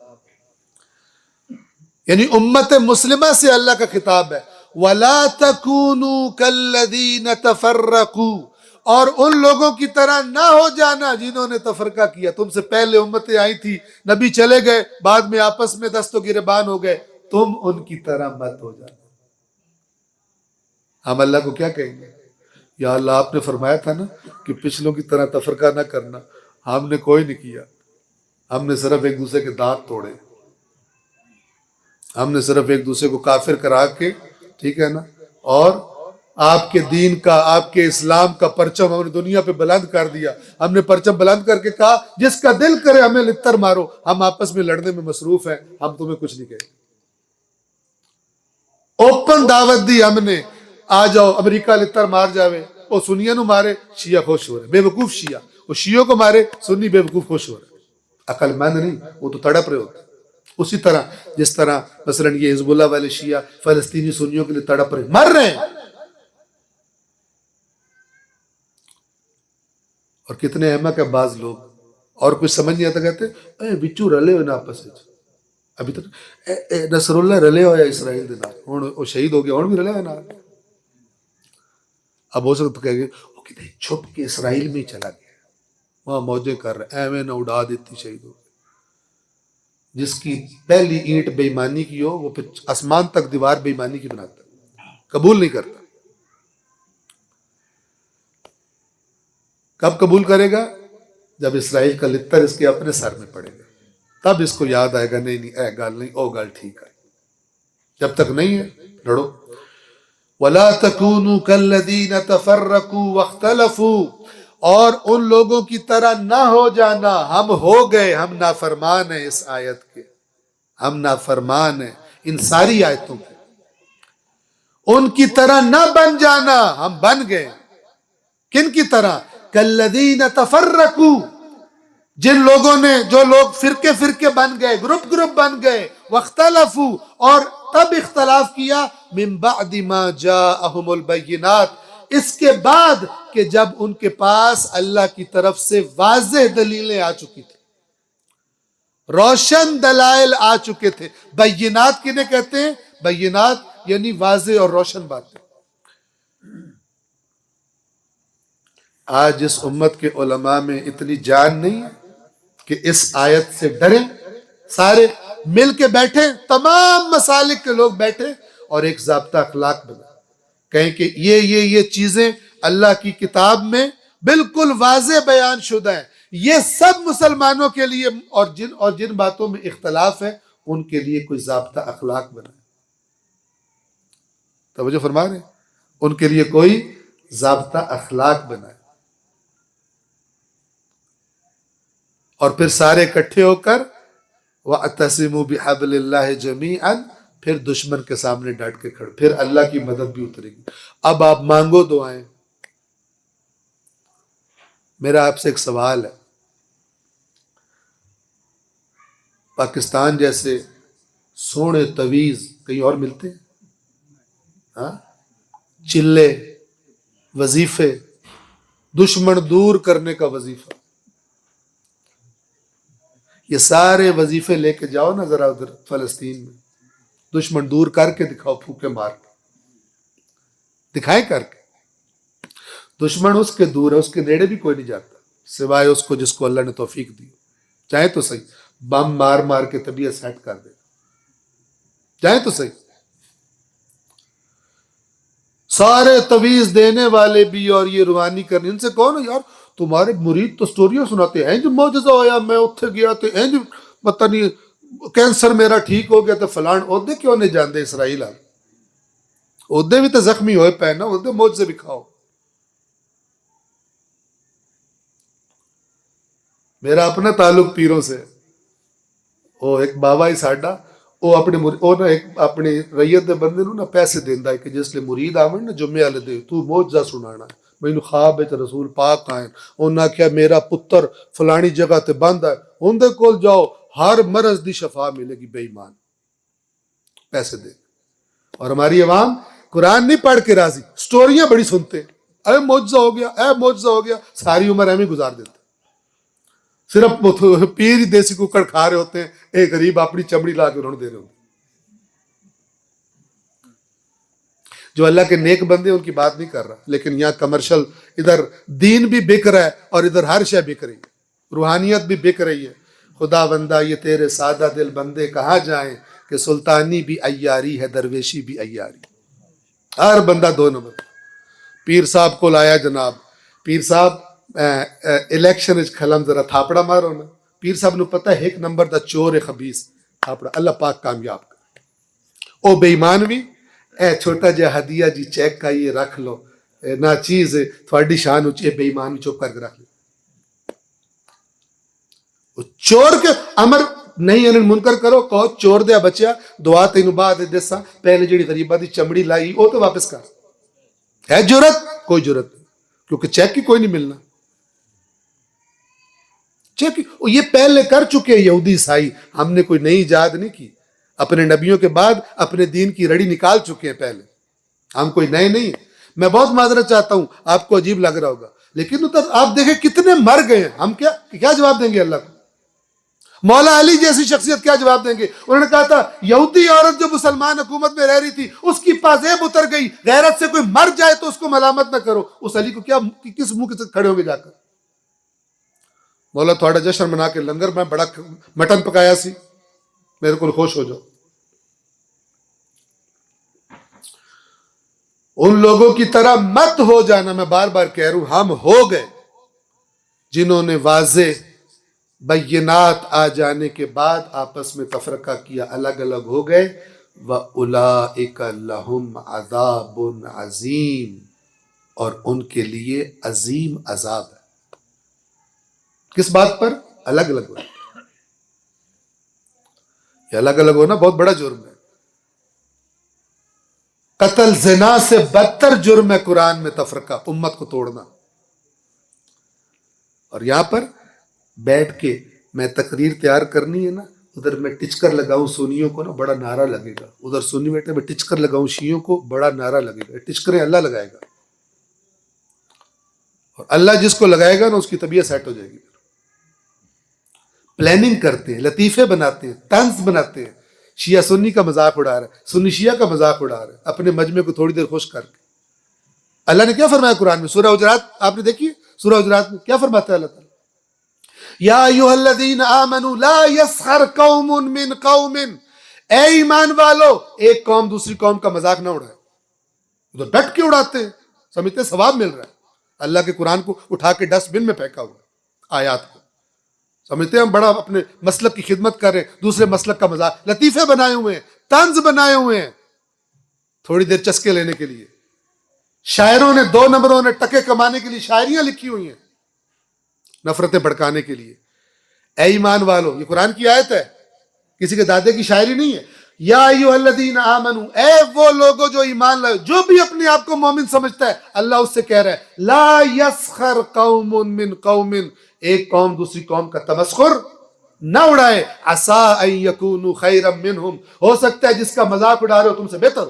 یعنی امت مسلمہ سے اللہ کا خطاب ہے. وَلَا تَكُونُوا كَالَّذِينَ تَفَرَّقُوا, اور ان لوگوں کی طرح نہ ہو جانا جنہوں نے تفرقہ کیا. تم سے پہلے امتیں آئی تھی, نبی چلے گئے, بعد میں آپس میں دست و گریبان ہو گئے, تم ان کی طرح مت ہو جانا. ہم اللہ کو کیا کہیں گے؟ یا اللہ آپ نے فرمایا تھا نا کہ پچھلوں کی طرح تفرقہ نہ کرنا, ہم نے کوئی نہیں کیا, ہم نے صرف ایک دوسرے کے دانت توڑے, ہم نے صرف ایک دوسرے کو کافر کرا کے, ٹھیک ہے نا, اور آپ کے دین کا, آپ کے اسلام کا پرچم ہم نے دنیا پہ بلند کر دیا. ہم نے پرچم بلند کر کے کہا جس کا دل کرے ہمیں لتر مارو, ہم آپس میں لڑنے میں مصروف ہیں, ہم تمہیں کچھ نہیں کہیں. اوپن دعوت دی ہم نے, آ جاؤ امریکہ لتر مار جاوے, وہ سنیوں نو مارے شیعہ خوش ہو رہے, بے وقوف شیعہ, وہ شیعوں کو مارے سنی بے وقوف خوش ہو رہے. عقل مند نہیں, وہ تو تڑپ رہے ہوتے. اسی طرح جس طرح مثلا یہ حزب اللہ والے شیعہ فلسطینی سنیوں کے لیے تڑپ رہے, مر رہے ہیں. اور کتنے احمق ہے بعض لوگ, اور کچھ سمجھ نہیں آتا, کہتے اے بچو رلے ہوئے نا آپس میں, ابھی تک نصر اللہ رلے ہویا اسرائیل دے نال, ہن وہ شہید ہو گیا, ہن بھی رلے ہوئے نال. اب ہو سکتا کہہ گئے وہ کتنے چھپ کے اسرائیل میں ہی چلا گیا, وہاں موجیں کر رہے, ایویں نہ اڑا دیتی شہید ہو گئے. جس کی پہلی اینٹ بے ایمانی کی ہو, وہ پھر آسمان تک دیوار بے ایمانی کی بناتا, قبول نہیں کرتا. کب قبول کرے گا؟ جب اسرائیل کا لتر اس کے اپنے سر میں پڑے گا, تب اس کو یاد آئے گا نہیں نہیں اے گل نہیں, او گل ٹھیک ہے. جب تک نہیں ہے لڑو. وَلَا تَكُونُوا كَالَّذِينَ تَفَرَّقُوا وَاخْتَلَفُوا, اور ان لوگوں کی طرح نہ ہو جانا, ہم ہو گئے, ہم نافرمان ہیں اس آیت کے, ہم نافرمان ہیں ان ساری آیتوں کے. ان کی طرح نہ بن جانا. ہم بن گئے. کن کی طرح؟ کالذین تفرقوا، جن لوگوں نے، جو لوگ فرقے فرقے بن گئے، گروپ گروپ بن گئے، واختلفوا، اور تب اختلاف کیا، من بعد ما جاءہم البینات، اس کے بعد کہ جب ان کے پاس اللہ کی طرف سے واضح دلیلیں آ چکی تھی، روشن دلائل آ چکے تھے. بینات کنہیں کہتے ہیں؟ بینات یعنی واضح اور روشن باتیں. آج اس امت کے علماء میں اتنی جان نہیں ہے کہ اس آیت سے ڈریں، سارے مل کے بیٹھے، تمام مسالک کے لوگ بیٹھے اور ایک ضابطہ اخلاق بنا، کہیں کہ یہ چیزیں اللہ کی کتاب میں بالکل واضح بیان شدہ ہیں، یہ سب مسلمانوں کے لیے، اور جن باتوں میں اختلاف ہے ان کے لیے کوئی ضابطہ اخلاق بنائے. توجہ فرما رہے ہیں؟ ان کے لیے کوئی ضابطہ اخلاق بنائے، اور پھر سارے اکٹھے ہو کر وَاعْتَصِمُوا بِحَبْلِ اللَّهِ جَمِيعًا، پھر دشمن کے سامنے ڈٹ کے کھڑے، پھر اللہ کی مدد بھی اترے گی. اب آپ مانگو دعائیں. میرا آپ سے ایک سوال ہے، پاکستان جیسے سونے تویز کہیں اور ملتے ہیں؟ ہاں، چلے، وظیفے، دشمن دور کرنے کا وظیفہ، یہ سارے وظیفے لے کے جاؤ نا ذرا ادھر فلسطین میں، دشمن دور کر کے دکھاؤ، پھوکے مار کے دکھائیں کر کے. دشمن اس کے دور ہے، اس کے نیڑے بھی کوئی نہیں جاتا سوائے اس کو جس کو اللہ نے توفیق دی. چاہے تو صحیح بم مار مار کے طبیعت سیٹ کر دے، چاہے تو صحیح. سارے تویز دینے والے بھی اور یہ روحانی کرنے، ان سے کون یار تمہارے مرید تو سٹوریاں سناتے ہیں جو معجزہ ہویا، میں اتھے گیا تو جو پتہ نہیں کینسر میرا ٹھیک ہو گیا تو فلان. عہدے کیوں نہیں جاندے اسرائیل آل؟ عہدے بھی تو زخمی ہوئے پہ نا، عہدے معجزے بھی کھاؤ. میرا اپنا تعلق پیروں سے. وہ ایک بابا ہی ساڈا، وہ اپنی ریت دے بندے نو نا پیسے دیندا ہے کہ جس لے مرید آون نا جمعے والے دے تو معجزہ سنانا ہے. مینوں خواب وچ رسول پاک آئے، انہاں آکھیا میرا پتر فلانی جگہ تے بند ہے، اون دے کول جاؤ ہر مرض دی شفا ملے گی. بے ایمان پیسے دے. اور ہماری عوام قرآن نہیں پڑھ کے راضی، سٹوریاں بڑی سنتے ہیں، اے معجزہ ہو گیا، اے معجزہ ہو گیا، ساری عمر ایویں گزار دیتے. صرف پیر ہی دیسی ککڑ کھا رہے ہوتے ہیں، ایک غریب اپنی چمڑی لا کے انہوں نے دے رہے ہوتے ہیں. جو اللہ کے نیک بندے ان کی بات نہیں کر رہا، لیکن یہاں کمرشل، ادھر دین بھی بک رہا ہے اور ادھر ہر شے بک رہی ہے، روحانیت بھی بک رہی ہے. خدا بندہ یہ تیرے سادہ دل بندے کہاں جائیں کہ سلطانی بھی عیاری ہے، درویشی بھی عیاری. ہر بندہ دو نمبر. پیر صاحب کو لایا جناب، پیر صاحب الیکشن کھلم ذرا تھاپڑا مارو نا. پیر صاحب نو پتہ ہے ایک نمبر دا چور ہے خبیث، تھاپڑا اللہ پاک کامیاب کر. او بے ایمان بھی اے چھوٹا جہا ہدیہ جی چیک کا یہ رکھ لو، نہ چیز تھوڑی شان اچھی ہے، بے ایمان بھی چپ کر کے رکھ لو. چور کے امر نہیں انل منکر کرو، کہو چور دیا بچیا دعا تینوں بعد دساں، پہلے جڑی غریبہ دی چمڑی لائی وہ تو واپس کر. ہے جرت؟ کوئی جرت نہیں، کیونکہ چیک کی کوئی نہیں ملنا. چیک یہ پہلے کر چکے یہودی عیسائی، ہم نے کوئی نئی ایجاد نہیں کی. اپنے نبیوں کے بعد اپنے دین کی رڑی نکال چکے ہیں پہلے، ہم کوئی نئے نہیں ہیں. میں بہت معذرت چاہتا ہوں، آپ کو عجیب لگ رہا ہوگا، لیکن ادھر آپ دیکھیں کتنے مر گئے ہیں. ہم کیا جواب دیں گے اللہ کو؟ مولا علی جیسی شخصیت کیا جواب دیں گے؟ انہوں نے کہا تھا یہودی عورت جو مسلمان حکومت میں رہ رہی تھی اس کی پازیب اتر گئی، غیرت سے کوئی مر جائے تو اس کو ملامت نہ کرو. اس علی کو کس منہ کے ساتھ کھڑے ہوں گے جا کر؟ مولا تھوڑا جشن منا کے لنگر میں بڑا مٹن پکایا سی، میرے کو خوش ہو جاؤ. ان لوگوں کی طرح مت ہو جانا. میں بار بار کہہ رہا ہوں، ہم ہو گئے جنہوں نے واضح بینات آ جانے کے بعد آپس میں تفرقہ کیا، الگ الگ ہو گئے. وَأُولَئِكَ لَهُمْ عَذَابٌ عَظِيمٌ، اور ان کے لیے عظیم عذاب ہے. کس بات پر؟ الگ الگ ہونا. یہ الگ الگ ہونا بہت بڑا جرم ہے. قتل زنا سے بدتر جرم ہے قرآن میں تفرقہ، امت کو توڑنا. اور یہاں پر بیٹھ کے میں تقریر تیار کرنی ہے نا، ادھر میں ٹچکر لگاؤں سنیوں کو نا بڑا نعرہ لگے گا، ادھر سنی بیٹھے میں ٹچکر لگاؤں شیعوں کو بڑا نعرہ لگے گا. ٹچکریں اللہ لگائے گا، اور اللہ جس کو لگائے گا نا اس کی طبیعت سیٹ ہو جائے گی. پلاننگ کرتے ہیں، لطیفے بناتے ہیں، طنز بناتے ہیں. شیعہ سنی کا مذاق اڑا رہا ہے، سنی شیعہ کا مذاق اڑا رہا ہے اپنے مجمع کو تھوڑی دیر خوش کر کے. اللہ نے کیا فرمایا قرآن میں؟ سورہ حجرات آپ نے دیکھی؟ سورہ حجرات میں کیا فرماتا ہے اللہ تعالیٰ؟ یا ایھا الذین آمنوا لا یسخر قوم من قوم، اے ایمان والو ایک قوم دوسری قوم کا مذاق نہ اڑائے. ادھر ڈٹ کے اڑاتے ہیں، سمجھتے ہیں ثواب مل رہا ہے. اللہ کے قرآن کو اٹھا کے ڈسٹ بن میں پھینکا ہوا، آیات کو سمجھتے ہیں ہم بڑا اپنے مسلک کی خدمت کر رہے ہیں، دوسرے مسلک کا مذاق. لطیفے بنائے ہوئے ہیں، طنز بنائے ہوئے ہیں تھوڑی دیر چسکے لینے کے لیے. شاعروں نے 2 نمبروں نے ٹکے کمانے کے لیے شاعریاں لکھی ہوئی ہیں، نفرتیں بھڑکانے کے لیے. اے ایمان والو، یہ قرآن کی آیت ہے، کسی کے دادے کی شاعری نہیں ہے. یا ایھا الذین آمنو، اے وہ لوگوں جو ایمان لائے، جو بھی اپنے آپ کو مومن سمجھتا ہے اللہ اس سے کہہ رہا ہے لا یسخر قوم من قوم، ایک قوم دوسری قوم کا تمسخر نہ اڑائے. عسیٰ ان یکونوا خیرا منہم، ہو سکتا ہے جس کا مذاق اڑا رہے ہو تم سے بہتر.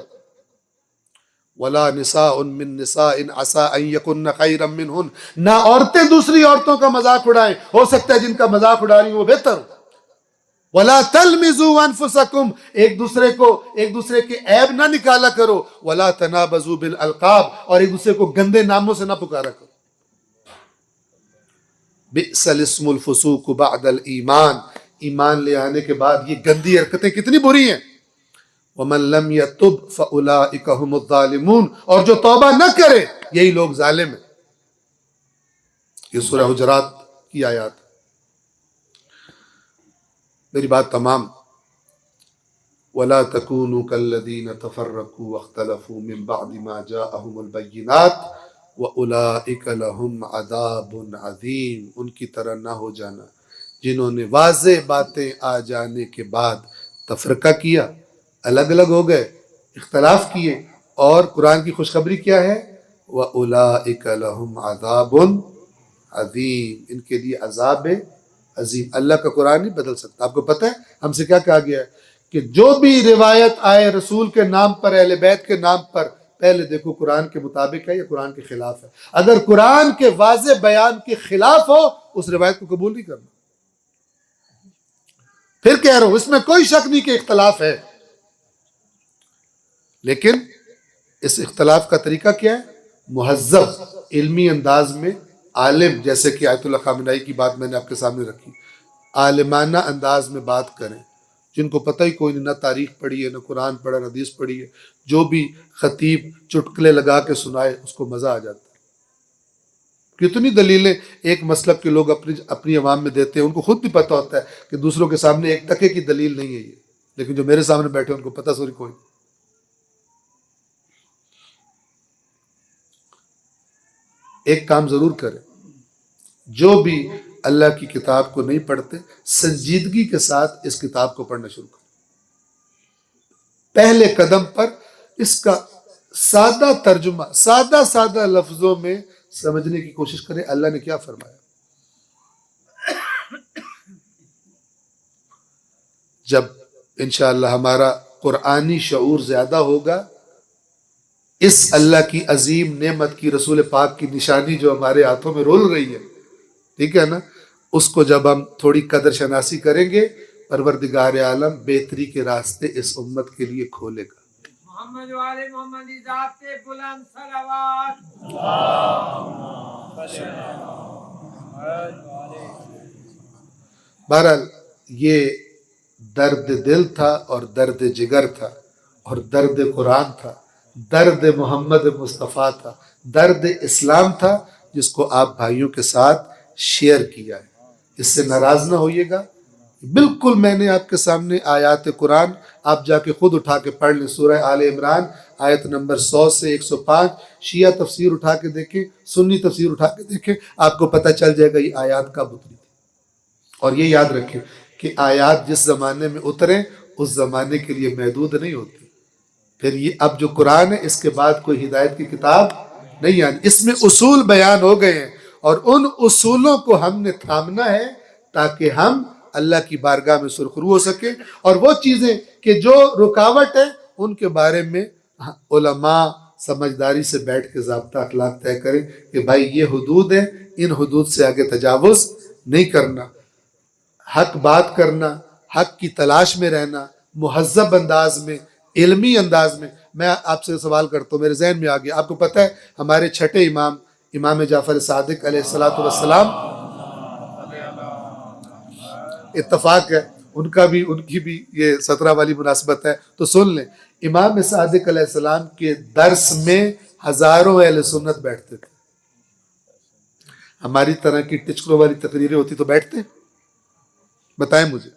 ولا نساء من نساء عسى ان يكن خيرا منهن، نہ عورتیں دوسری عورتوں کا مذاق اڑائیں، ہو سکتا ہے جن کا مذاق اڑا رہی ہیں وہ بہتر. ولا تلمزوا انفسکم، ایک دوسرے کے عیب نہ نکالا کرو. ولا تنابزوا بالالقاب، اور ایک دوسرے کو گندے ناموں سے نہ پکارا کرو. بئس الاسم الفسوق بعد الایمان، ایمان لے آنے کے بعد یہ گندی حرکتیں کتنی بری ہیں. ومن لم يتب فاولئک هم الظالمون، اور جو توبہ نہ کرے یہی لوگ ظالم ہیں. یہ سورہ حجرات کی آیات. میری بات تمام. ولا تكونوا كالذين تفرقوا واختلفوا من بعد ما جاءهم البينات واولئک لهم عذاب عظیم، ان کی طرح نہ ہو جانا جنہوں نے واضح باتیں آ جانے کے بعد تفرقہ کیا، الگ الگ ہو گئے، اختلاف کیے. اور قرآن کی خوشخبری کیا ہے؟ وَأُولَئِكَ لَهُمْ عَذَابٌ عَظِيمٌ، ان کے لیے عذاب عظیم. اللہ کا قرآن نہیں بدل سکتا. آپ کو پتہ ہے ہم سے کیا کہا گیا ہے کہ جو بھی روایت آئے رسول کے نام پر، اہل بیت کے نام پر، پہلے دیکھو قرآن کے مطابق ہے یا قرآن کے خلاف ہے. اگر قرآن کے واضح بیان کے خلاف ہو اس روایت کو قبول نہیں کرنا. پھر کہہ رہا ہوں اس میں کوئی شک نہیں کہ اختلاف ہے، لیکن اس اختلاف کا طریقہ کیا ہے؟ مہذب علمی انداز میں عالم، جیسے کہ آیت اللہ خامنائی کی بات میں نے آپ کے سامنے رکھی، عالمانہ انداز میں بات کریں. جن کو پتہ ہی کوئی نہیں، نہ تاریخ پڑھی ہے، نہ قرآن پڑھا، نہ حدیث پڑھی ہے، جو بھی خطیب چٹکلے لگا کے سنائے اس کو مزہ آ جاتا ہے. کتنی دلیلیں ایک مسلک کے لوگ اپنی عوام میں دیتے ہیں، ان کو خود بھی پتہ ہوتا ہے کہ دوسروں کے سامنے ایک ٹکے کی دلیل نہیں ہے یہ، لیکن جو میرے سامنے بیٹھے ان کو پتہ سوری کوئی نہیں. ایک کام ضرور کریں، جو بھی اللہ کی کتاب کو نہیں پڑھتے سنجیدگی کے ساتھ اس کتاب کو پڑھنا شروع کریں. پہلے قدم پر اس کا سادہ ترجمہ سادہ لفظوں میں سمجھنے کی کوشش کریں اللہ نے کیا فرمایا. جب انشاءاللہ ہمارا قرآنی شعور زیادہ ہوگا، اس اللہ کی عظیم نعمت کی، رسول پاک کی نشانی جو ہمارے ہاتھوں میں رول رہی ہے، ٹھیک ہے نا، اس کو جب ہم تھوڑی قدر شناسی کریں گے، پروردگار عالم بہتری کے راستے اس امت کے لیے کھولے گا. محمد والے محمد کی ذات پہ بلند صلوات. بہرحال یہ درد دل تھا اور درد جگر تھا اور درد قرآن تھا، درد محمد مصطفیٰ تھا، درد اسلام تھا، جس کو آپ بھائیوں کے ساتھ شیئر کیا ہے. اس سے ناراض نہ ہوئیے گا. بالکل میں نے آپ کے سامنے آیات قرآن، آپ جا کے خود اٹھا کے پڑھ لیں. سورہ آل عمران آیت نمبر 100 سے 105، شیعہ تفسیر اٹھا کے دیکھیں، سنی تفسیر اٹھا کے دیکھیں، آپ کو پتہ چل جائے گا یہ آیات کب اتری تھی. اور یہ یاد رکھیں کہ آیات جس زمانے میں اتریں اس زمانے کے لیے محدود نہیں ہوتی. پھر یہ اب جو قرآن ہے اس کے بعد کوئی ہدایت کی کتاب نہیں آنی. اس میں اصول بیان ہو گئے ہیں اور ان اصولوں کو ہم نے تھامنا ہے تاکہ ہم اللہ کی بارگاہ میں سرخرو ہو سکے. اور وہ چیزیں کہ جو رکاوٹ ہے ان کے بارے میں علماء سمجھداری سے بیٹھ کے ضابطہ اخلاق طے کریں کہ بھائی یہ حدود ہے، ان حدود سے آگے تجاوز نہیں کرنا. حق بات کرنا، حق کی تلاش میں رہنا، مہذب انداز میں، علمی انداز میں. میں آپ سے سوال کرتا ہوں، میرے ذہن میں آ گیا. آپ کو پتہ ہے ہمارے چھٹے امام، امام جعفر صادق علیہ السلام، اتفاق ہے ان کی بھی یہ 17 والی مناسبت ہے تو سن لیں. امام صادق علیہ السلام کے درس میں ہزاروں اہل سنت بیٹھتے تھے. ہماری طرح کی ٹچکروں والی تقریریں ہوتی تو بیٹھتے؟ بتائیں مجھے.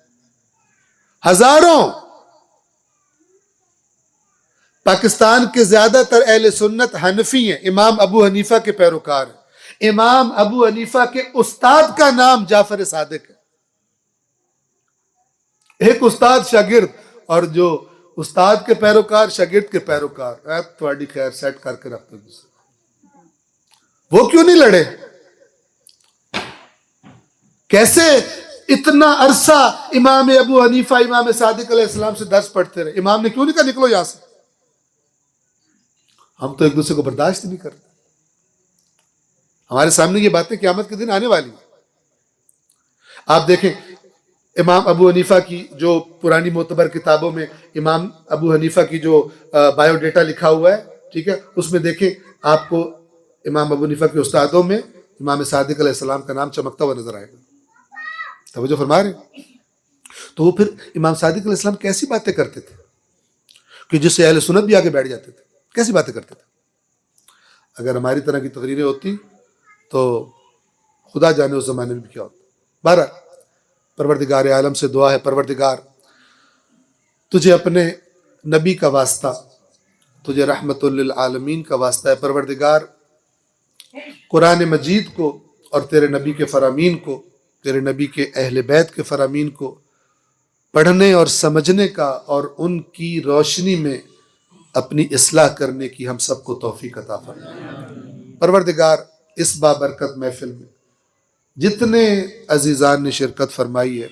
ہزاروں. پاکستان کے زیادہ تر اہل سنت حنفی ہیں، امام ابو حنیفہ کے پیروکار ہیں. امام ابو حنیفہ کے استاد کا نام جعفر صادق ہے. ایک استاد شاگرد، اور جو استاد کے پیروکار شاگرد کے پیروکار. تھوڑی خیر سیٹ کر کے رکھتے دوسرے. وہ کیوں نہیں لڑے؟ کیسے اتنا عرصہ امام ابو حنیفہ امام صادق علیہ السلام سے درس پڑھتے رہے؟ امام نے کیوں نہیں کہا نکلو یہاں سے؟ ہم تو ایک دوسرے کو برداشت نہیں کرتے. ہمارے سامنے یہ باتیں قیامت کے دن آنے والی ہیں. آپ دیکھیں امام ابو حنیفہ کی جو پرانی معتبر کتابوں میں امام ابو حنیفہ کی جو بایو ڈیٹا لکھا ہوا ہے، ٹھیک ہے، اس میں دیکھیں آپ کو امام ابو حنیفہ کے استادوں میں امام صادق علیہ السلام کا نام چمکتا ہوا نظر آئے گا. توجہ فرما رہے ہیں؟ تو وہ پھر امام صادق علیہ السلام کیسی باتیں کرتے تھے کہ جس سے اہل سنت بھی آگے بیٹھ جاتے تھے. کیسی باتیں کرتے تھے؟ اگر ہماری طرح کی تقریریں ہوتی تو خدا جانے اس زمانے میں کیا ہوتا. بہرحال پروردگار عالم سے دعا ہے، پروردگار تجھے اپنے نبی کا واسطہ، تجھے رحمت للعالمین کا واسطہ ہے. پروردگار قرآن مجید کو اور تیرے نبی کے فرامین کو، تیرے نبی کے اہل بیت کے فرامین کو پڑھنے اور سمجھنے کا اور ان کی روشنی میں اپنی اصلاح کرنے کی ہم سب کو توفیق عطا فرما. پروردگار اس بابرکت محفل میں جتنے عزیزان نے شرکت فرمائی ہے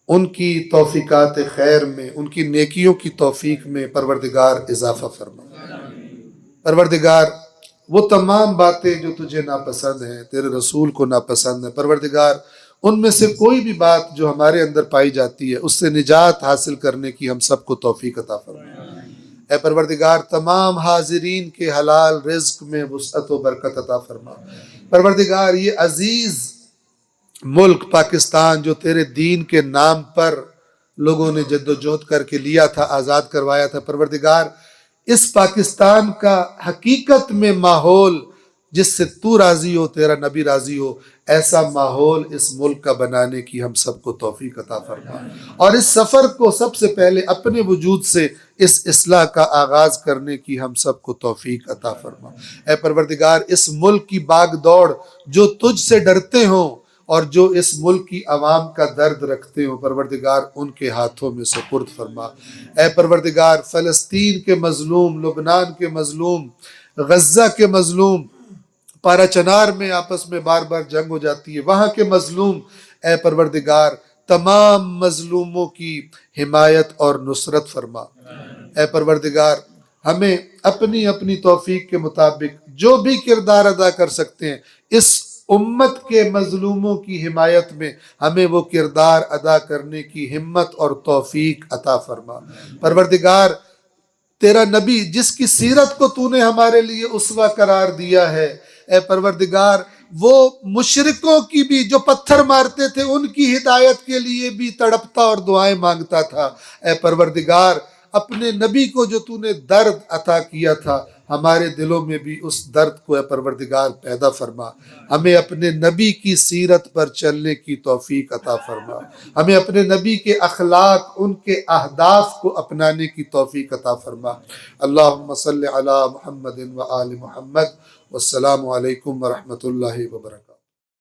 ان کی توفیقات خیر میں، ان کی نیکیوں کی توفیق میں پروردگار اضافہ فرما. پروردگار وہ تمام باتیں جو تجھے ناپسند ہیں، تیرے رسول کو ناپسند ہیں، پروردگار ان میں سے کوئی بھی بات جو ہمارے اندر پائی جاتی ہے اس سے نجات حاصل کرنے کی ہم سب کو توفیق عطا فرما. اے پروردگار تمام حاضرین کے حلال رزق میں وسعت و برکت عطا فرما. پروردگار یہ عزیز ملک پاکستان جو تیرے دین کے نام پر لوگوں نے جد و جہد کر کے لیا تھا، آزاد کروایا تھا، پروردگار اس پاکستان کا حقیقت میں ماحول جس سے تو راضی ہو، تیرا نبی راضی ہو، ایسا ماحول اس ملک کا بنانے کی ہم سب کو توفیق عطا فرما. اور اس سفر کو سب سے پہلے اپنے وجود سے اس اصلاح کا آغاز کرنے کی ہم سب کو توفیق عطا فرما. اے پروردگار اس ملک کی باغ دوڑ جو تجھ سے ڈرتے ہوں اور جو اس ملک کی عوام کا درد رکھتے ہوں، پروردگار ان کے ہاتھوں میں سپرد فرما. اے پروردگار فلسطین کے مظلوم، لبنان کے مظلوم، غزہ کے مظلوم، پارا چنار میں آپس میں بار بار جنگ ہو جاتی ہے، وہاں کے مظلوم، اے پروردگار تمام مظلوموں کی حمایت اور نصرت فرما. اے پروردگار ہمیں اپنی اپنی توفیق کے مطابق جو بھی کردار ادا کر سکتے ہیں اس امت کے مظلوموں کی حمایت میں ہمیں وہ کردار ادا کرنے کی ہمت اور توفیق عطا فرما. پروردگار تیرا نبی جس کی سیرت کو تو نے ہمارے لیے اسوہ قرار دیا ہے، اے پروردگار وہ مشرکوں کی بھی جو پتھر مارتے تھے ان کی ہدایت کے لیے بھی تڑپتا اور دعائیں مانگتا تھا. اے پروردگار اپنے نبی کو جو تو نے درد عطا کیا تھا ہمارے دلوں میں بھی اس درد کو اے پروردگار پیدا فرما. ہمیں اپنے نبی کی سیرت پر چلنے کی توفیق عطا فرما. ہمیں اپنے نبی کے اخلاق، ان کے اہداف کو اپنانے کی توفیق عطا فرما. اللہم صلی علی محمد و آل محمد. والسلام علیکم ورحمۃ اللہ وبرکاتہ.